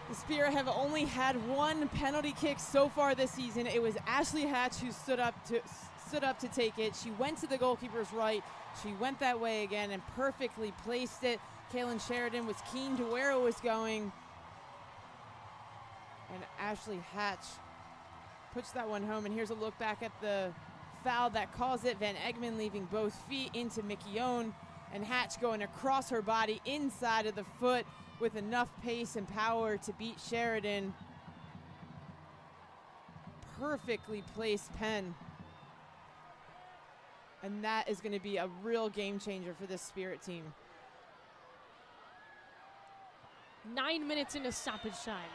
The Spirit have only had 1 penalty kick so far this season. It was Ashley Hatch who stood up to take it. She went to the goalkeeper's right. She went that way again and perfectly placed it. Kaylin Sheridan was keen to where it was going. And Ashley Hatch puts that one home. And here's a look back at the foul that calls it. Van Egmond leaving both feet into Mickione, and Hatch going across her body inside of the foot with enough pace and power to beat Sheridan. Perfectly placed pen. And that is going to be a real game changer for this Spirit team. 9 minutes into stoppage time.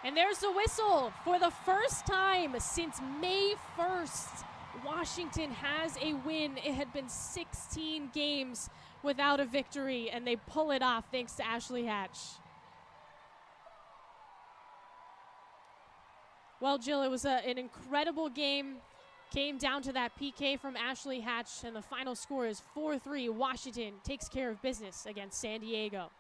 And there's the whistle. For the first time since May 1st, Washington has a win. It had been 16 games without a victory, and they pull it off thanks to Ashley Hatch. Well, Jill, it was an incredible game. Came down to that PK from Ashley Hatch, and the final score is 4-3. Washington takes care of business against San Diego.